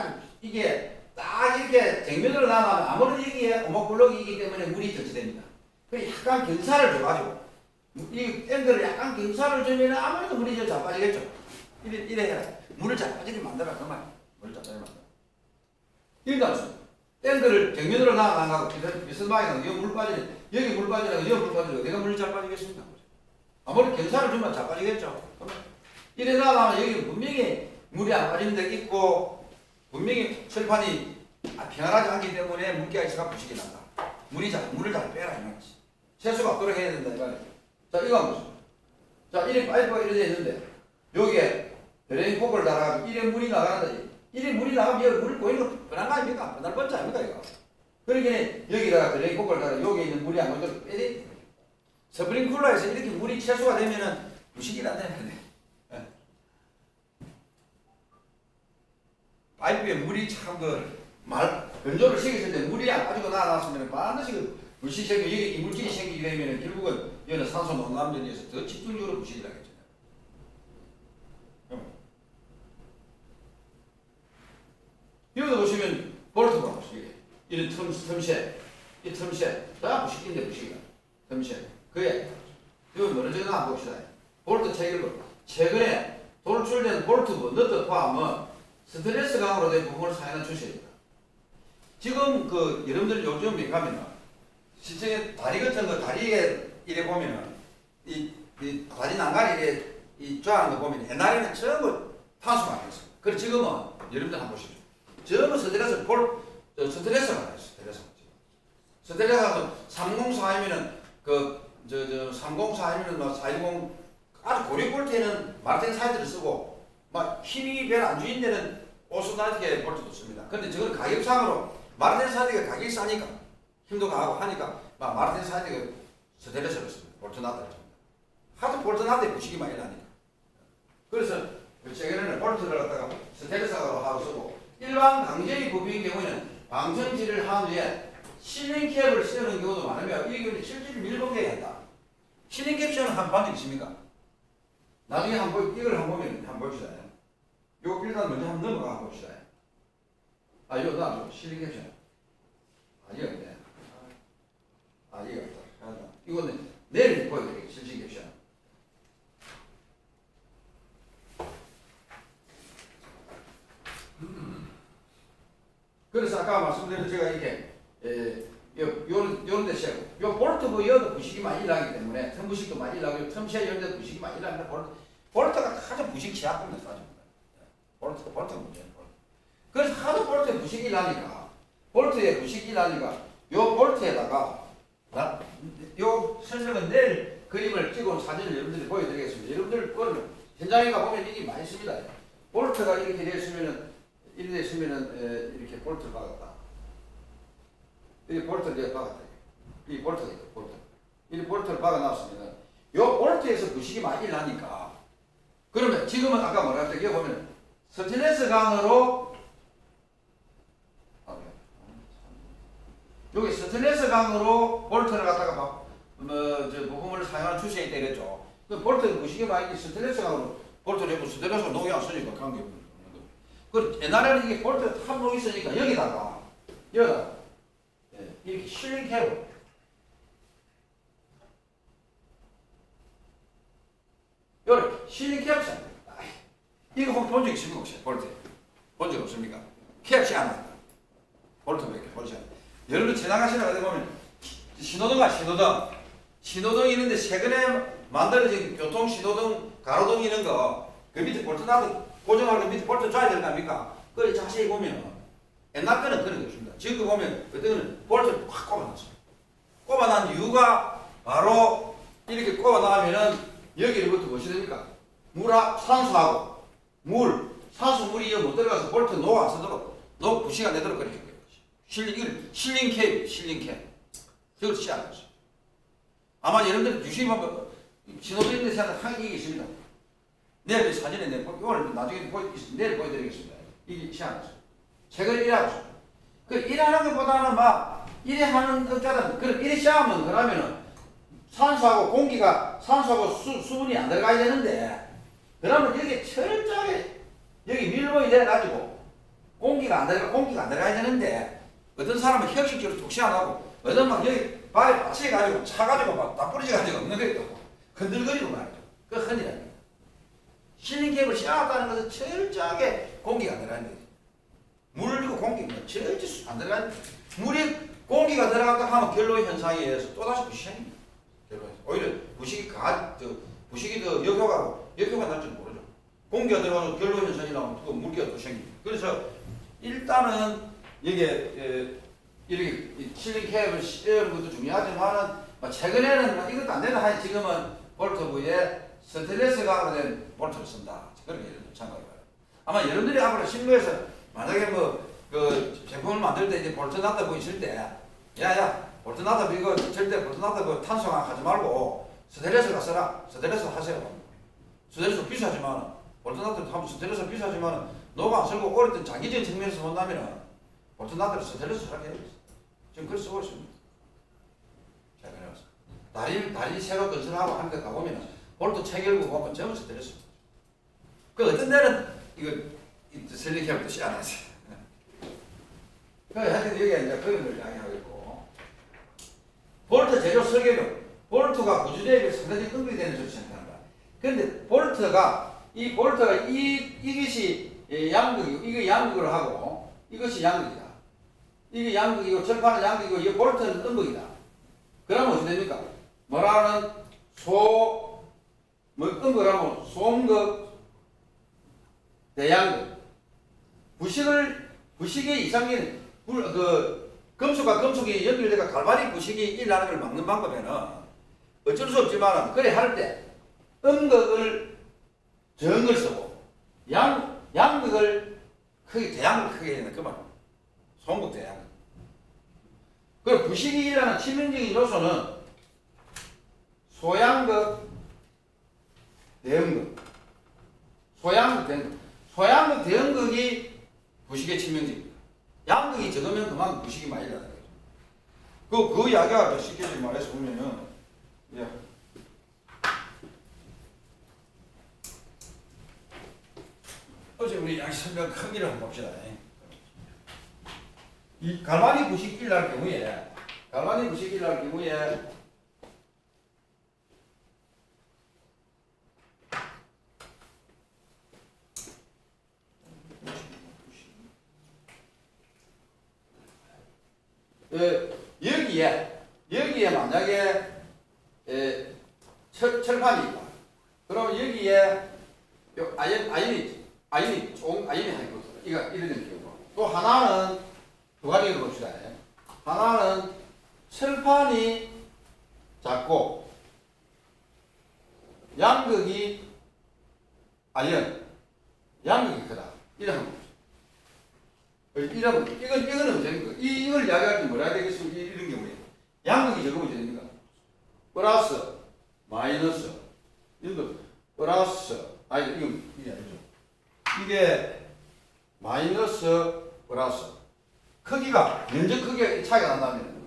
이게 딱 이렇게 정면으로 나가면 아무래도 여기에 오목블록이기 때문에 물이 터치됩니다. 그래서 약간 경사를 줘가지고 이 밴드를 약간 경사를 주면 아무래도 물이 잘 빠지겠죠. 이래 해라. 물을 잘 빠지게 만들어 그 말이야. 물을 잘 빠지게 만들어. 일단 밴드를 정면으로 나가고 비스마이가 여기 물 빠지네. 여기 물 빠지라고 여기 물 빠지라고 내가 물이 잘 빠지겠습니까? 아무래도 경사를 주면 잘 빠지겠죠. 이래 나가면 여기 분명히 물이 안 빠지는 데 있고 분명히 철판이 평안하지 않기 때문에 물기가 있어가 부식이 난다. 물을 잘 빼라 이 말이지. 세수가 없도록 해야 된다 이 말이야. 자 이거 한번 보세요. 자 이래 파이프가 이래 돼 있는데 여기에 드레인 폭을 달아가지고 이래 물이 나가는다. 이래 물이 나가면 여기 물 보이는 거 뻔한 거 아닙니까? 뻔할 뻔치 아닙니까 이거. 그러니까 여기다가 드레인 폭을 달아 여기 있는 물이 안 건드려 빼야 돼. 스프링쿨러에서 이렇게 물이 채수가 되면은 부식이 안 되는데. 파이프에 물이 참 건조를 시켰을 때 물이 안 빠지고 나왔으면 반드시 부식이 생겨 여기 이물질이 생기게 되면 결국은 여기는 산소 농감전에 의해서 더 집중적으로 부식이 나겠죠. 여기도 보시면 볼트가 보시죠. 이런 틈새, 이 틈새 다 부식인데 부식이가 틈새 그에 이거 뭐든지 한번 봅시다. 볼트 체결로 최근에 돌출된 볼트부 너트 포함은 스트레스 강으로 된 부분을 사용하는 추세입니다. 지금 여러분들 요즘에 가면은 실제 다리 같은 거 다리에 이래 보면은 이 다리 난간이 이 좋아하는 거 보면 옛날에는 전부 탄수가 아니었어요. 그리고 지금은 여러분들 한번 보시죠. 전부 스트레스가 아니었어요. 스트레스가 304이면은 304이면은 410 아주 고리 볼트에는 마르텐 사이드를 쓰고 막 힘이 별 안 주인 데는 오스나티게 볼트도 씁니다. 그런데 저건 가격상으로 마르텐 사이드가 가격이 싸니까 힘도 강하고 하니까 막 마르텐 사이드가 스테레스를 씁니다. 볼트 나트를 씁니다. 하도 볼트 나트에 부식이 많이 나니까. 그래서 최근에는 볼트를 갖다가 스테레스로 하고 쓰고 일반 강제의 부비인 경우에는 방정지를 한 후에 실링캡을 쓰는 경우도 많으며 이 경우는 실질을 밀봉해야 한다. 실링캡 시험은 한번 본 적 있습니까? 나중에 이걸 한번 보면 한번 봅시다. 요 일단 먼저 한번 넘어가 봅시다. 이거 나도 실링캡 시험. 이거 없네. 이거 없다. 이거는 내일 보여드릴게요. 실링캡 시험. 그래서 아까 말씀드린 제가 이렇게 요런 데 세고 요 볼트부 여도 부식이 많이 나기 때문에 틈 부식도 많이 나고 틈새 이런 데 부식이 많이 나는데 볼트가 가장 부식 취약합니다. 볼트가 문제예요. 그래서 하도 볼트에 부식이 나니까 요 볼트에다가 요 설명은 내일 그림을 찍은 사진을 여러분들이 보여드리겠습니다. 여러분들 그걸 현장에 가보면 이게 많이 씁니다. 볼트가 이렇게 됐으면은 이렇게 볼트를 박았다. 이 볼트를 내가 박았다. 이 볼트가 있다. 이 볼트를 박아놨으면은 요 볼트에서 부식이 많이 나니까 그러면 지금은 아까 뭐라 했죠? 여기 보면 스테인리스 강으로 여기 스테인리스 강으로 볼트를 갖다가 부품을 사용하는 추세에 되겠죠. 그 볼트 부식이 많이 스테인리스 강으로 볼트를 해도 스테인리스가 녹이 안 쓰니까 관계없는. 그 옛날에는 이게 볼트가 탑록이 있으니까 여기다가 이렇게 실링캡을 이렇게 실링캡을 씁니다. 이거 혹시 본 적 있습니까? 혹시 볼트 본 적 없습니까? 캡이 안 한다. 볼트 몇 개 보시죠. 여러분 지나가시다가 어디 보면 신호등 있는데 최근에 만들어진 교통 신호등 가로등 이런 거 그 밑에 볼트 나도 고정하고 밑에 볼트 줘야 될 거 아닙니까? 그걸 자세히 보면 옛날 거는 그런 게 없습니다. 지금 보면 그때는 볼트를 확 꼽아놨어요. 꼽아난 이유가 바로 이렇게 꼽아나가면은 여기로부터 무엇이 됩니까? 산소하고 산소물이 여기 못 들어가서 볼트 녹 안 쓰도록 부시가 내도록 그렇게 돼요. 실링캡. 저걸 시작한 거죠. 아마 여러분들 유심히 보면 신호등인데 생각하는 게 있습니다. 내일 사진에 오늘 나중에 내일 보여드리겠습니다. 이게 시험이죠. 책을 일하고 있습니다. 그 일하는 것보다는 막 일하는 업자는 그 일에 시험은 그러면은 산소하고 공기가 산소하고 수분이 안 들어가야 되는데 그러면 여기 철저하게 여기 밀봉이 돼가지고 공기가 안 들어가야 되는데 어떤 사람은 형식적으로 tuk시 안 하고 어떤 막 여기 발에 받쳐가지고 차가지고 막 다 부러져가지고 없는 게 있고 흔들거리고 말이죠. 그 흔히랍니다. 실링캡을 씌워놨다는 것은 철저하게 공기가 안 들어가는 거죠. 물이고 공기가 철저히 안 들어가는 거죠. 물이 공기가 들어갔다 하면 결로 현상에 의해서 또다시 부식입니다. 오히려 부식이 부식이 더 역효가 날 줄 모르죠. 공기가 들어가서 결로 현상이 나오면 또 물기가 또 생깁니다. 그래서 일단은 이게 이렇게 실링캡을 씌우는 것도 중요하지만은 최근에는 이것도 안 된다 하니 지금은 볼트부에 스테인리스 가루로 된 볼트를 쓴다. 그런 게 참고해봐요. 아마 여러분들이 앞으로 신고해서 만약에 그 제품을 만들 때 이제 볼트 나다 보이실 때 야야 볼트 나다 이거 절대 볼트 나다 그 탄소화 하지 말고 스테인리스가 써라. 스테인리스 하세요. 스테인리스 비싸지만 볼트 나다 하면 스테인리스 비싸지만 노가 안 쓰고 오래된 장기적인 측면에서 본다면은 볼트 나다를 스테인리스 하게 되어 있어요. 지금 그걸 쓰고 있습니다. 자, 그래서 다리 새로 건설하고 하는 데 가보면 볼트 체결부 보면 전부 스테인리스. 그 어떤 데는 이거 실링캡 뜻이 안 했어요. 그 하여튼 여기 이제 그런 걸 이야기하고 있고 볼트 제조 설계는 볼트가 구조대에 상당히 응용이 되는 것으로 생각한다. 그런데 볼트가 이것이 양극이고 이거 양극을 하고 이것이 양극이다. 이게 양극이고 철판은 양극이고 이 볼트는 음극이다. 그러면 어떻게 됩니까? 뭐라는 음극을 하면 소음극 대양극 부식의 이상인 금속과 금속이 연결되가 갈바닉 부식이 일어나는 걸 막는 방법에는 어쩔 수 없지만 그래 할 때 음극을 정을 쓰고 양극을 대양극을 크게 해야 된다 그 말입니다. 소음극 대양극. 그리고 부식이 일어나는 치명적인 요소는 소양극 대음극 소양극 대음극이 부식의 치명적입니다. 양극이 적으면 그만큼 부식이 많이 일어나는 거죠. 그 이야기가 쉽게 좀 말해서 보면은, 예. 어제 우리 양식 설명 크기를 한번 봅시다. 이 갈바닉 부식이 일어날 경우에, 여기에 만약에 철판이 있다. 그러면 여기에 아연이 하이고 이거 이런 경우. 또 하나는 두 가지를 봅시다. 하나는 철판이 작고 양극이 양극이 크다. 이런 거. 이거는 되는 거. 이걸 이야기할 때 뭐라 해야 되겠습니까? 이런 경우에. 양극이 적으면 됩니까? 플러스, 마이너스. 이것도 플러스, 이게 아니죠. 이게 마이너스, 플러스. 크기가, 면적 크기가 차이가 난다면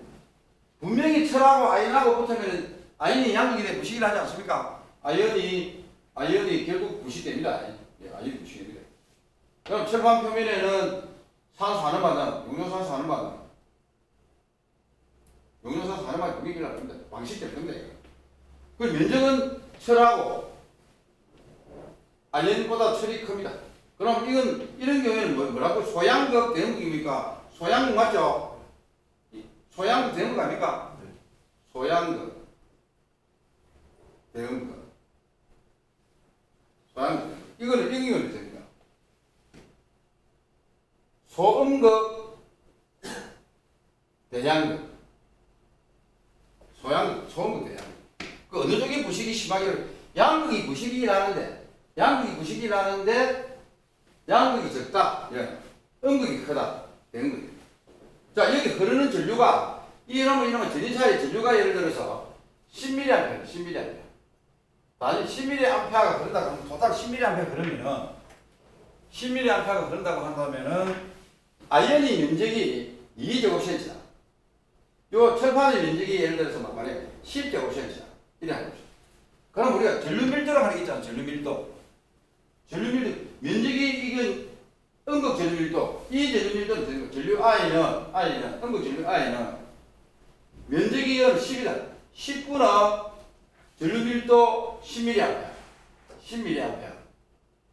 분명히 철하고 아연하고 붙으면 아연이 양극이 돼 부식을 하지 않습니까? 아연이 결국 부식됩니다. 아연이 부식됩니다. 그럼 철판 표면에는 산소 하나마다 용료산소 하나마다 독일이라고 합니다. 방식될 겁니다. 그 면적은 철하고 아연보다 철이 큽니다. 그럼 이런 경우에는 뭐라고 소양극 대응극입니까? 소양극 맞죠? 소양극 대응극 아닙니까? 네. 소양극 대응극 소양극 이거는 됩니다. 소음극 대양극 소음극 대양극 그 어느 쪽이 부식이 심하게 양극이 부식이 나는데 양극이 적다. 예. 음극이 크다. 대음극. 자 여기 흐르는 전류가 이러면 전기차의 전류가 예를 들어서 10mA 단위 10mA가 흐른다고 하면 토탈 10mA 흐르면은 10mA가 흐른다고 한다면은 아이언이 면적이 2제곱센치다. 요 철판의 면적이 예를 들어서 막 말해 10제곱센치다. 이래 하는 거죠. 그럼 우리가 전류 밀도라고 하는 게 있잖아. 전류 밀도. 전류 밀도 면적이 이건 음극 전류 밀도. 이 전류 밀도는 되는 거. 전류 I는 음극 전류 I는 면적이 10이다. 10분의 전류 밀도 10mA. 10mA.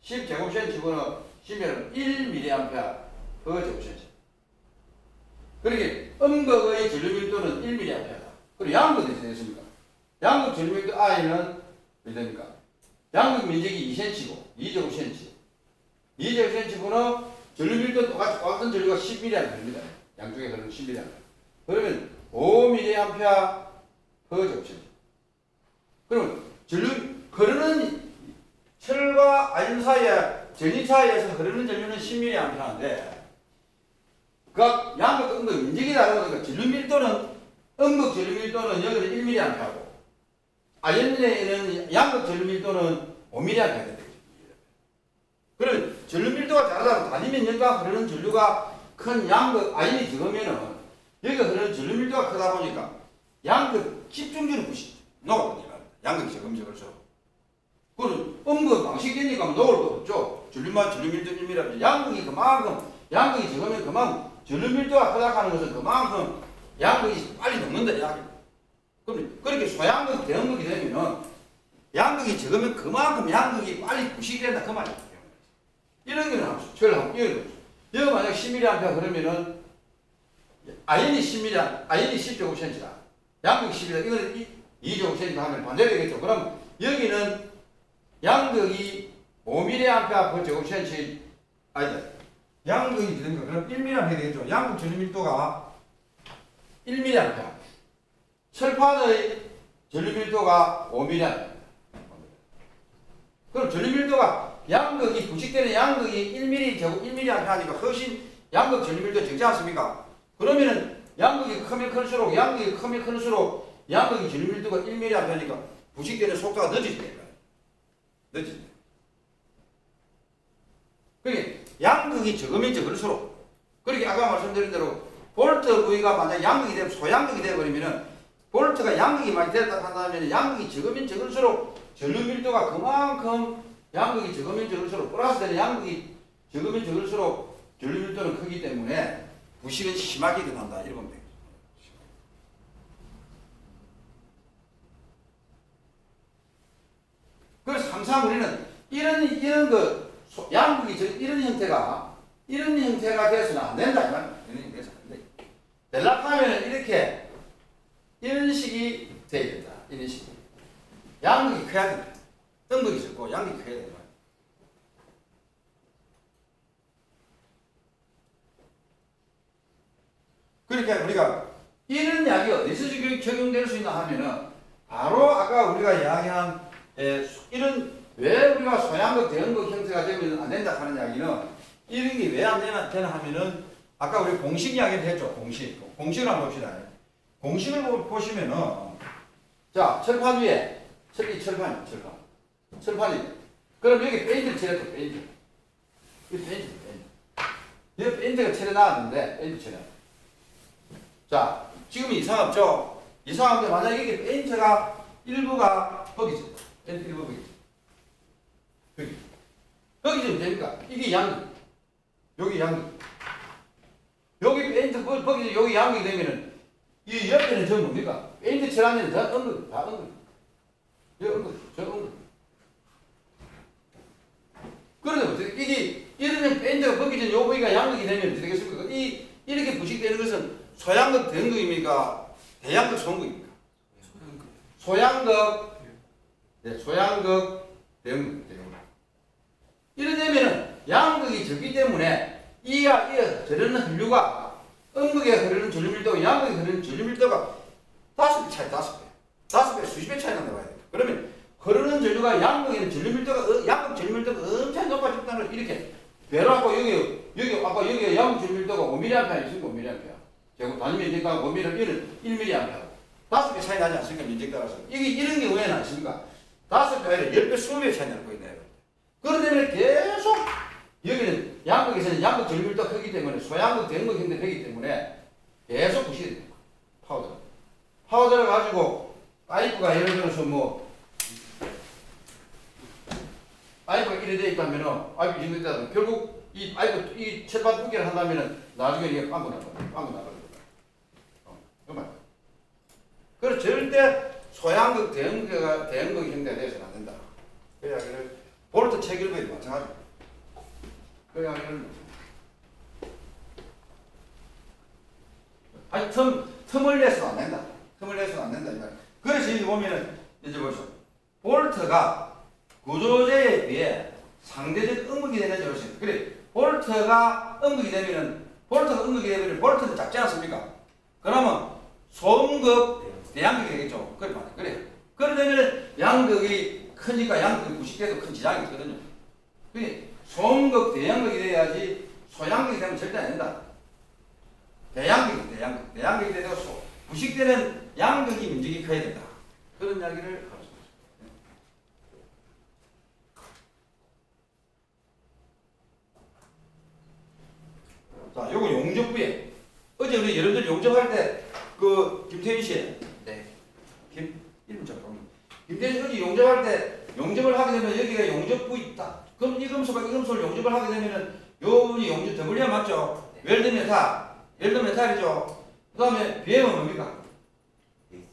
10제곱센치분의 10mA는 1mA 제곱센치. 그러니까 음극의 전류 밀도는 1mA다. 그리고 양극은 어떻게 되겠습니까? 양극 전류 밀도 I는 어떻게 됩니까? 양극 면적이 2cm고 2제곱센치. 2제곱센치분의 전류 밀도 똑같은 전류가 10mA 됩니다. 양쪽에 흐르는 10mA. 그러면 5mA 제곱센치. 그러면 전류 흐르는 철과 아연 사이에 전위 사이에서 흐르는 전류는 10mA인데 각 양극 음극 면적이 다르니까 전류 밀도는 음극 전류 밀도는 여기는 1mA고 아연에는 양극 전류 밀도는 5mA가 된다. 그러면 전류 밀도가 다르다면 단위면 여기가 흐르는 전류가 큰 양극 아연이 적으면은 여기가 흐르는 전류 밀도가 크다 보니까 양극 집중주는 부시 녹아버립니다. 양극이 적을수록. 그럼 음극 방식이니까 녹을 거 없죠. 전류 밀도 1mA. 양극이 그만큼 양극이 적으면 그만큼 전류 밀도가 크다 하는 것은 그만큼 양극이 빨리 녹는다 이야기. 그럼 그렇게 소양극 대음극이 되면은 양극이 적으면 그만큼 양극이 빨리 부식이 된다 그 말이야. 이런 거는 함수. 한번 이런 거. 여기 만약 10mA 그러면은 아연이 10mA, 아연이 10제곱센치다. 양극이 10이다. 이거는 2제곱센치 하면 반대로 되겠죠. 그럼 여기는 양극이 5mA 제곱센치 아니다. 양극이 되는가? 그럼 1mA 되겠죠. 양극 전류 밀도가 1mA. 철판의 전류 밀도가 5mA. 그럼 전류 밀도가 양극이 부식되는 양극이 1mA 하니까 훨씬 양극 전류 밀도 적지 않습니까? 그러면은 양극이 크면 클수록 양극이 전류 밀도가 1mA 하니까 부식되는 속도가 늦어지게 늦어진다. 그러니까 양극이 적으면 적을수록 그렇게 아까 말씀드린 대로 볼트 부위가 만약 양극이 되면 소양극이 되어버리면은 볼트가 양극이 많이 됐다 한다면 양극이 적으면 적을수록 전류 밀도가 그만큼 양극이 적으면 적을수록 플러스 되는 양극이 적으면 적을수록 전류 밀도는 크기 때문에 부식은 심하게 일어난다. 이렇게 보면 되겠죠. 그래서 항상 우리는 이런 양극이 이런 형태가 돼서는 안 된다. 이런 형태가 돼서는 안 돼. 되려면 이렇게 이런 식이 돼야 된다. 이런 식이. 양극이 커야 된다. 음극이 적고 양극이 커야 된다. 그러니까 우리가 이런 약이 어디서 적용될 수 있나 하면은 바로 아까 우리가 이야기한 이런 왜 우리가 소양극 대응극 형태가 되면 안 된다 하는 이야기는 이런 게 왜 안 되나 하면은 아까 우리 공식 이야기를 했죠. 공식을 한번 봅시다. 공식을 보시면은 자 철판 위에 철판이 그럼 여기 페인트를 칠했죠. 페인트 여기 페인트가 칠해놨는데 페인트 칠해. 자 지금 이상 없죠. 이상한데 만약 여기 페인트가 일부가 거기죠. 페인트 일부 거기죠. 거기서 됩니까? 이게 양극. 여기 양극. 여기 페인트 거기서 여기 양극이 되면은 이 옆에는 전부 뭡니까? 페인트 칠하면 다 음극. 여기 음극. 저 음극. 그러면 이게 이러면 페인트가 거기 전 요 부위가 양극이 되면 어떻게 되겠습니까? 이렇게 부식되는 것은 소양극 대응극입니까? 대양극 소양극입니까? 소양극. 네, 소양극 대응극. 이러되면은 양극이 적기 때문에 이와 저러는 전류가 음극에 흐르는 전류 밀도가 양극에 흐르는 전류 밀도가 5배 차이, 5배, 수십 배 차이 난다고 해야 돼. 그러면 흐르는 전류가 양극에는 전류 밀도가 양극 전류 밀도가 엄청 높아졌다는 걸 이렇게 배로 하고 여기 아까 여기가 양극 전류 밀도가 5mA 있으니까 5mA. 제곱 단위 면적당 5mA, 얘는 1mA. 5배 차이 나지 않습니까? 면적 따라서. 이게 이런 경우에는 아십니까? 5배 아니라 10배, 20배 차이 나는 거예요. 그렇기 때문에 계속 여기는 양극에서는 양극 절밀도가 크기 때문에 소양극, 대양극 형태 되기 때문에 계속 부식이 됩니다. 파우더를 가지고 파이프가 예를 들어서 뭐 파이프가 이래 돼 있다면은 파이프 정도 있다면 결국 이 파이프 이 철판 두께를 한다면은 나중에 이게 빵꾸 날 거예요. 빵꾸 날 거예요. 그만. 그래서 절대 소양극, 대양극 형태가 되어서는 안 된다. 그 이야기를 볼트 체결부에 마찬가지. 그 이야기를 아니 틈을 내서는 안 된다. 틈을 내서는 안 된다 이 말. 그래서 여기 보면은 이제 보시죠. 볼트가 구조재에 비해 상대적 음극이 되는 줄 알았어요. 그래 볼트가 음극이 되면은 볼트는 작지 않습니까? 그러면 소음극, 대양극이 되겠죠. 그래 말이야. 그래. 그러면 양극이 크니까 양극이 부식돼도 큰 지장이 있거든요. 그래 소음극, 대양극이 돼야지 소양극이 되면 절대 안 된다. 대양극이 되어서 부식되는 양극이 면적이 커야 된다. 그런 이야기를 하고 있습니다. 자, 요거 용접부에 어제 우리 여러분들 용접할 때 그 김태윤 씨, 네. 이름 잠깐만. 김태윤 씨 어제 용접할 때 용접을 하게 되면 여기가 용접부 있다. 그럼 이 금속을 용접을 하게 되면은 요 분이 용접 더블리아 맞죠? 네. 웰드 메탈이죠. 그 다음에 BM은 뭡니까?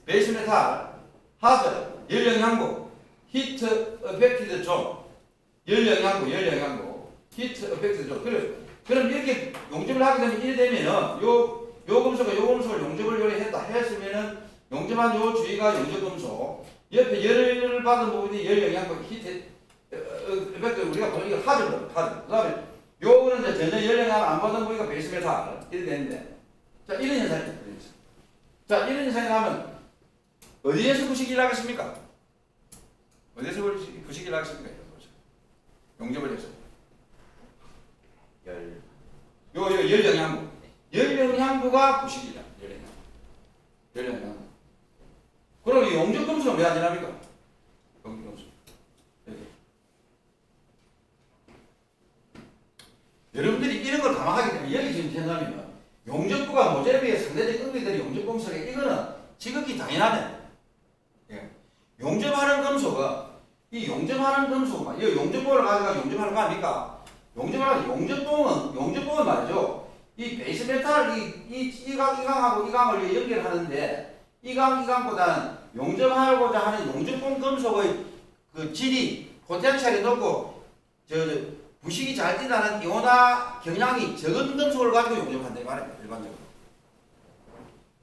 베이스 메탈, 하드, 열영향부, 히트 어펙티드 존, 열영향부, 히트 어펙티드 존. 그럼 이렇게 용접을 하게 되면 이래 되면은 요 금속을 용접을 요리 했으면은 용접한 요 주위가 용접금속, 옆에 열을 받은 부분이 열영향부, 히트 어펙티드 우리가 보는 이거 하드로. 그 다음에 요거는 이제 전혀 열영향 안 받은 부위가 베이스 메탈 이래 되는데, 자 이런 현상입니다. 자 이런 현상이 나면 어디에서 부식이 나겠습니까? 어디에서 부식이 나겠습니까? 용접을 해서 열영향부가 부식이다. 열영향부. 그럼 이 용접금속은 왜 안 지납니까? 용접금속. 여러분들이 이런 걸 감안하기 때문에 여기 지금 생각하면 용접부가 모재에 비해 상대적 음극들이 용접금속에 이거는 지극히 당연하네. 예. 용접하는 금속은 이 용접봉을 가져가 용접하는 거 아닙니까? 용접봉은 말이죠. 이 베이스 메탈 이 강하고 이 강을 연결하는데 이 강보다는 용접하고자 하는 용접봉 금속의 그 질이 포텐셜이 높고 부식이 잘 뛴다는 이온화 경향이 적은 금속을 가지고 용접한다 이 말입니다. 일반적으로.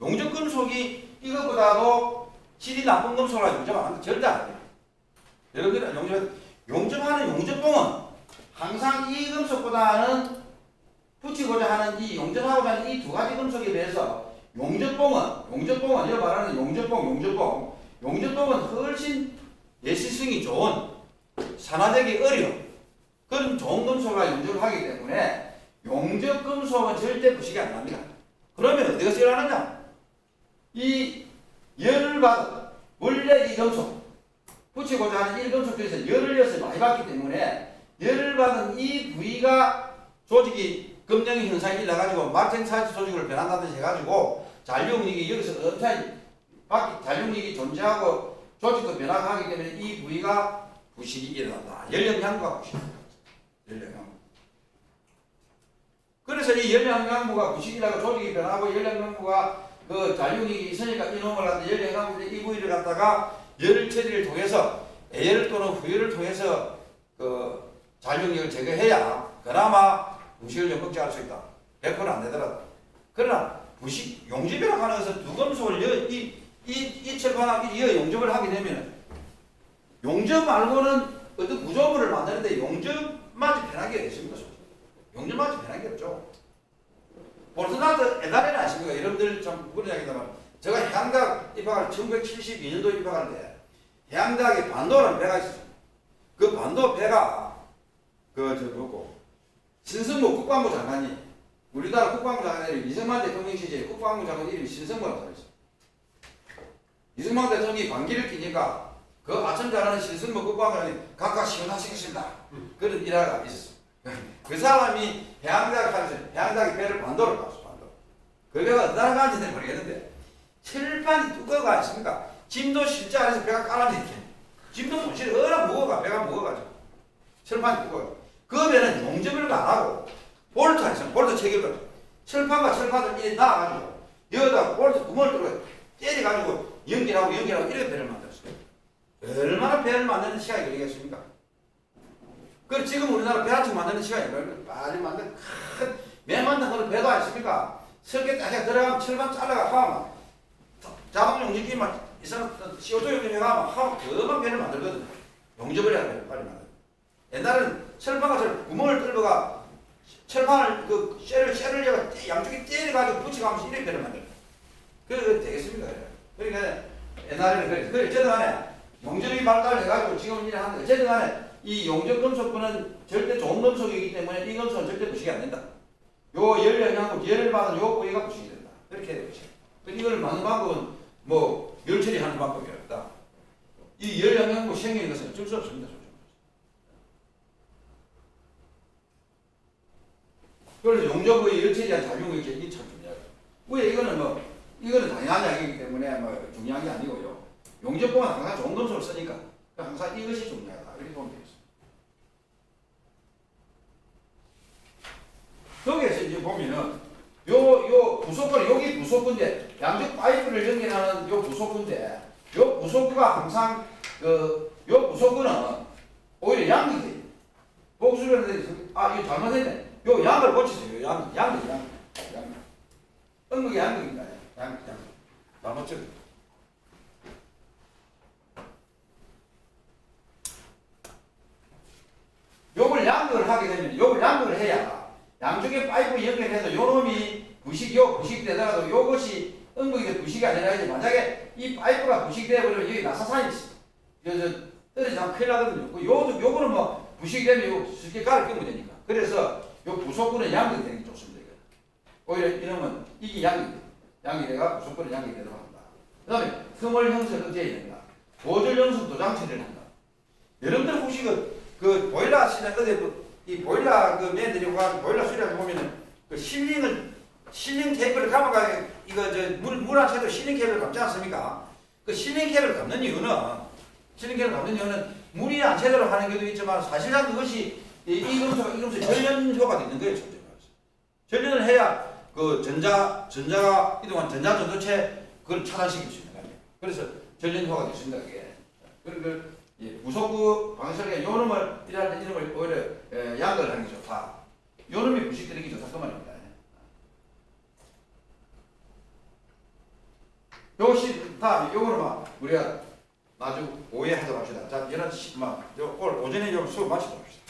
용접 금속이 이것보다도 질이 나쁜 금속을 가지고 용접 안 한다. 절대 안 해요. 여러분들 용접하는 용접봉은 항상 이 금속보다는 붙이고자 하는 이 용접하고자 하는 이 두 가지 금속에 비해서 용접봉은 이거 말하는 용접봉은 훨씬 예시성이 좋은 산화되기 어려운 그런 좋은 금속을 용접을 하기 때문에 용접 금속은 절대 부식이 안 납니다. 그러면 어디가 일어나느냐? 이 열을 받은 원래 이 금속 붙이고자 하는 이 금속 중에서 열을 많이 받기 때문에 열을 받은 이 부위가 조직이 검정의 현상이 일어나가지고 마텐사이트 조직으로 변한다든지 해가지고 잔류응력이 여기서 엄청나게 잔류응력이 존재하고 조직도 변화하기 때문에 이 부위가 부식이 일어난다. 열영향부가 부식입니다. 열영향부. 그래서 이 열영향부가 부식이라고 조직이 변하고 열영향부가 그 잔류응력이 있으니까 이놈을 갖다 열영향부 이 부위를 갖다가 열을 처리를 통해서 애열 또는 후열을 통해서 그 잔류응력을 제거해야 그나마 부식을 좀 억제할 수 있다. 100% 안 되더라도. 그러나 부식 용접이라고 하는 것은 두 금속을 이 철판하고 이 용접을 하게 되면 용접 말고는 어떤 구조물을 만드는데 용접마저 변하게 되십니다. 용접마저 변하게 없죠. 볼트나트 옛날에는 아십니까? 여러분들 참 그런 이야기다만 제가 해양대학 입학할 1972년도 입학할 때 해양대학에 반도라는 배가 있었습니다. 그 반도 배가 신성모 국방부 장관이 우리나라 국방부 장관이 이승만 대통령 시절에 국방부 장관 이름이 신성모라고 했어요. 이승만 대통령이 반기를 끼니까 그 그 아침 잘하는 신승 먹고 가면 각각 시원하시겠습니다. 그런 일화가 있었어. 그 사람이 해양대학 하면서 해양대학의 배를 반도를 봤어. 반도. 그래가 어느 나라 가는지는 모르겠는데 칠판이 두꺼워가 있습니까? 짐도 실제 안에서 배가 깔아내게. 짐도 못 실어. 얼마나 무거워가 배가 무거워가지고. 철판이 두꺼워. 그 배는 용접을 안 하고 볼트 안에서 볼트 체결을 철판과 철판을 이렇게 놔가지고 여기다 볼트 구멍을 뚫고 때려가지고 연결하고 이렇게 배를 만들었어요. 얼마나 배를 만드는 시간이 걸리겠습니까? 그리고 지금 우리나라 배 한 척 만드는 시간이 얼마나 빨리 만든 매 만든 거는 배도 아니십니까? 설계 딱 들어가면 철판 잘라가 하면 자동 용접기만 이상 CO2 용접해가면 하면 그만 배를 만들거든요. 용접을 해야 돼요. 빨리 만들. 옛날에는 철판과 구멍을 뚫어가 철판을 그 쇠를 양쪽에 때려가지고 붙여가면서 이렇게 배를 만들어요. 그래 되겠습니까? 그러니까 옛날에는 그래 어쨌든 간에 용접이 발달해가지고 지금 일을 하는데 어쨌든 간에 이 용접 금속분은 절대 좋은 금속이기 때문에 이 금속은 절대 부식이 안 된다. 요 열 영향하고 열을 받은 요 부위가 부식이 된다. 그렇게 해야 되죠. 이걸 막는 방법은 뭐 열 처리하는 방법이 없다. 이 열 영향하고 생기는 것은 어쩔 수 없습니다. 그래서 용접의 열 처리한 작용이 이게 참 중요하다. 왜 이거는 당연한 이야기이기 때문에 뭐 중요한 게 아니고요. 용접보면 항상 좋은 금속을 쓰니까 항상 이것이 중요하다. 이렇게 보면 되겠습니다. 여기에서 이제 보면은 요 부속구는 여기 부속구인데 양쪽 파이프를 연결하는 요 부속구인데 요 부속구가 항상 요 부속구는 오히려 양이 돼요. 복수를 이거 잘못했네. 요 양을 고치세요. 양. 음극의 양극입니다. 양. 잘못죠. 요걸 양극을 하게 되면 요걸 양극을 해야 양쪽에 파이프 연결해서 요놈이 부식되더라도 요것이 음극이 부식이 아니라 이제 만약에 이 파이프가 부식되어 버리면 여기 나사산이 있어. 떨어지면 큰일 나거든요. 요거는 뭐 부식이 되면 요 쉽게 가를 끼면 되니까. 그래서 요 부속구는 양극이 되는 게 좋습니다. 오히려 이놈은 이게 양이 돼가 부속구는 양이 되도록 한다. 그 다음에 틈을 형성을 억제해야 된다. 보존 형성 도장 처리를 한다. 여러분들 혹시 그 보일러 하시는 이 보일러 그 매들이 가 보일러 수리하게 보면은 그 실링 케이블을 감아가 이거 물 안 새도 실링 케이블을 감지 않습니까? 그 실링 케이블을 감는 이유는 물이 안 새도록 하는 경우도 있지만 사실상 그것이 이 금속 전련 효과가 있는 거예요. 전련을 해야 그 전자가 이동한 전자 전도체 그걸 차단시킬 수 있는 거예요. 그래서 전련 효과가 있습니다. 그게. 그리고 부속구 방설계 요놈을 일할 때 이놈을 오히려 양극을 하는 게 좋다. 요놈이 부식되는 게 좋다. 그 말입니다. 요것이 다음에 요거는 우리가 나중 오해하도록 합시다. 자, 얘는 오늘 오전에 좀 수업 마치도록 합시다.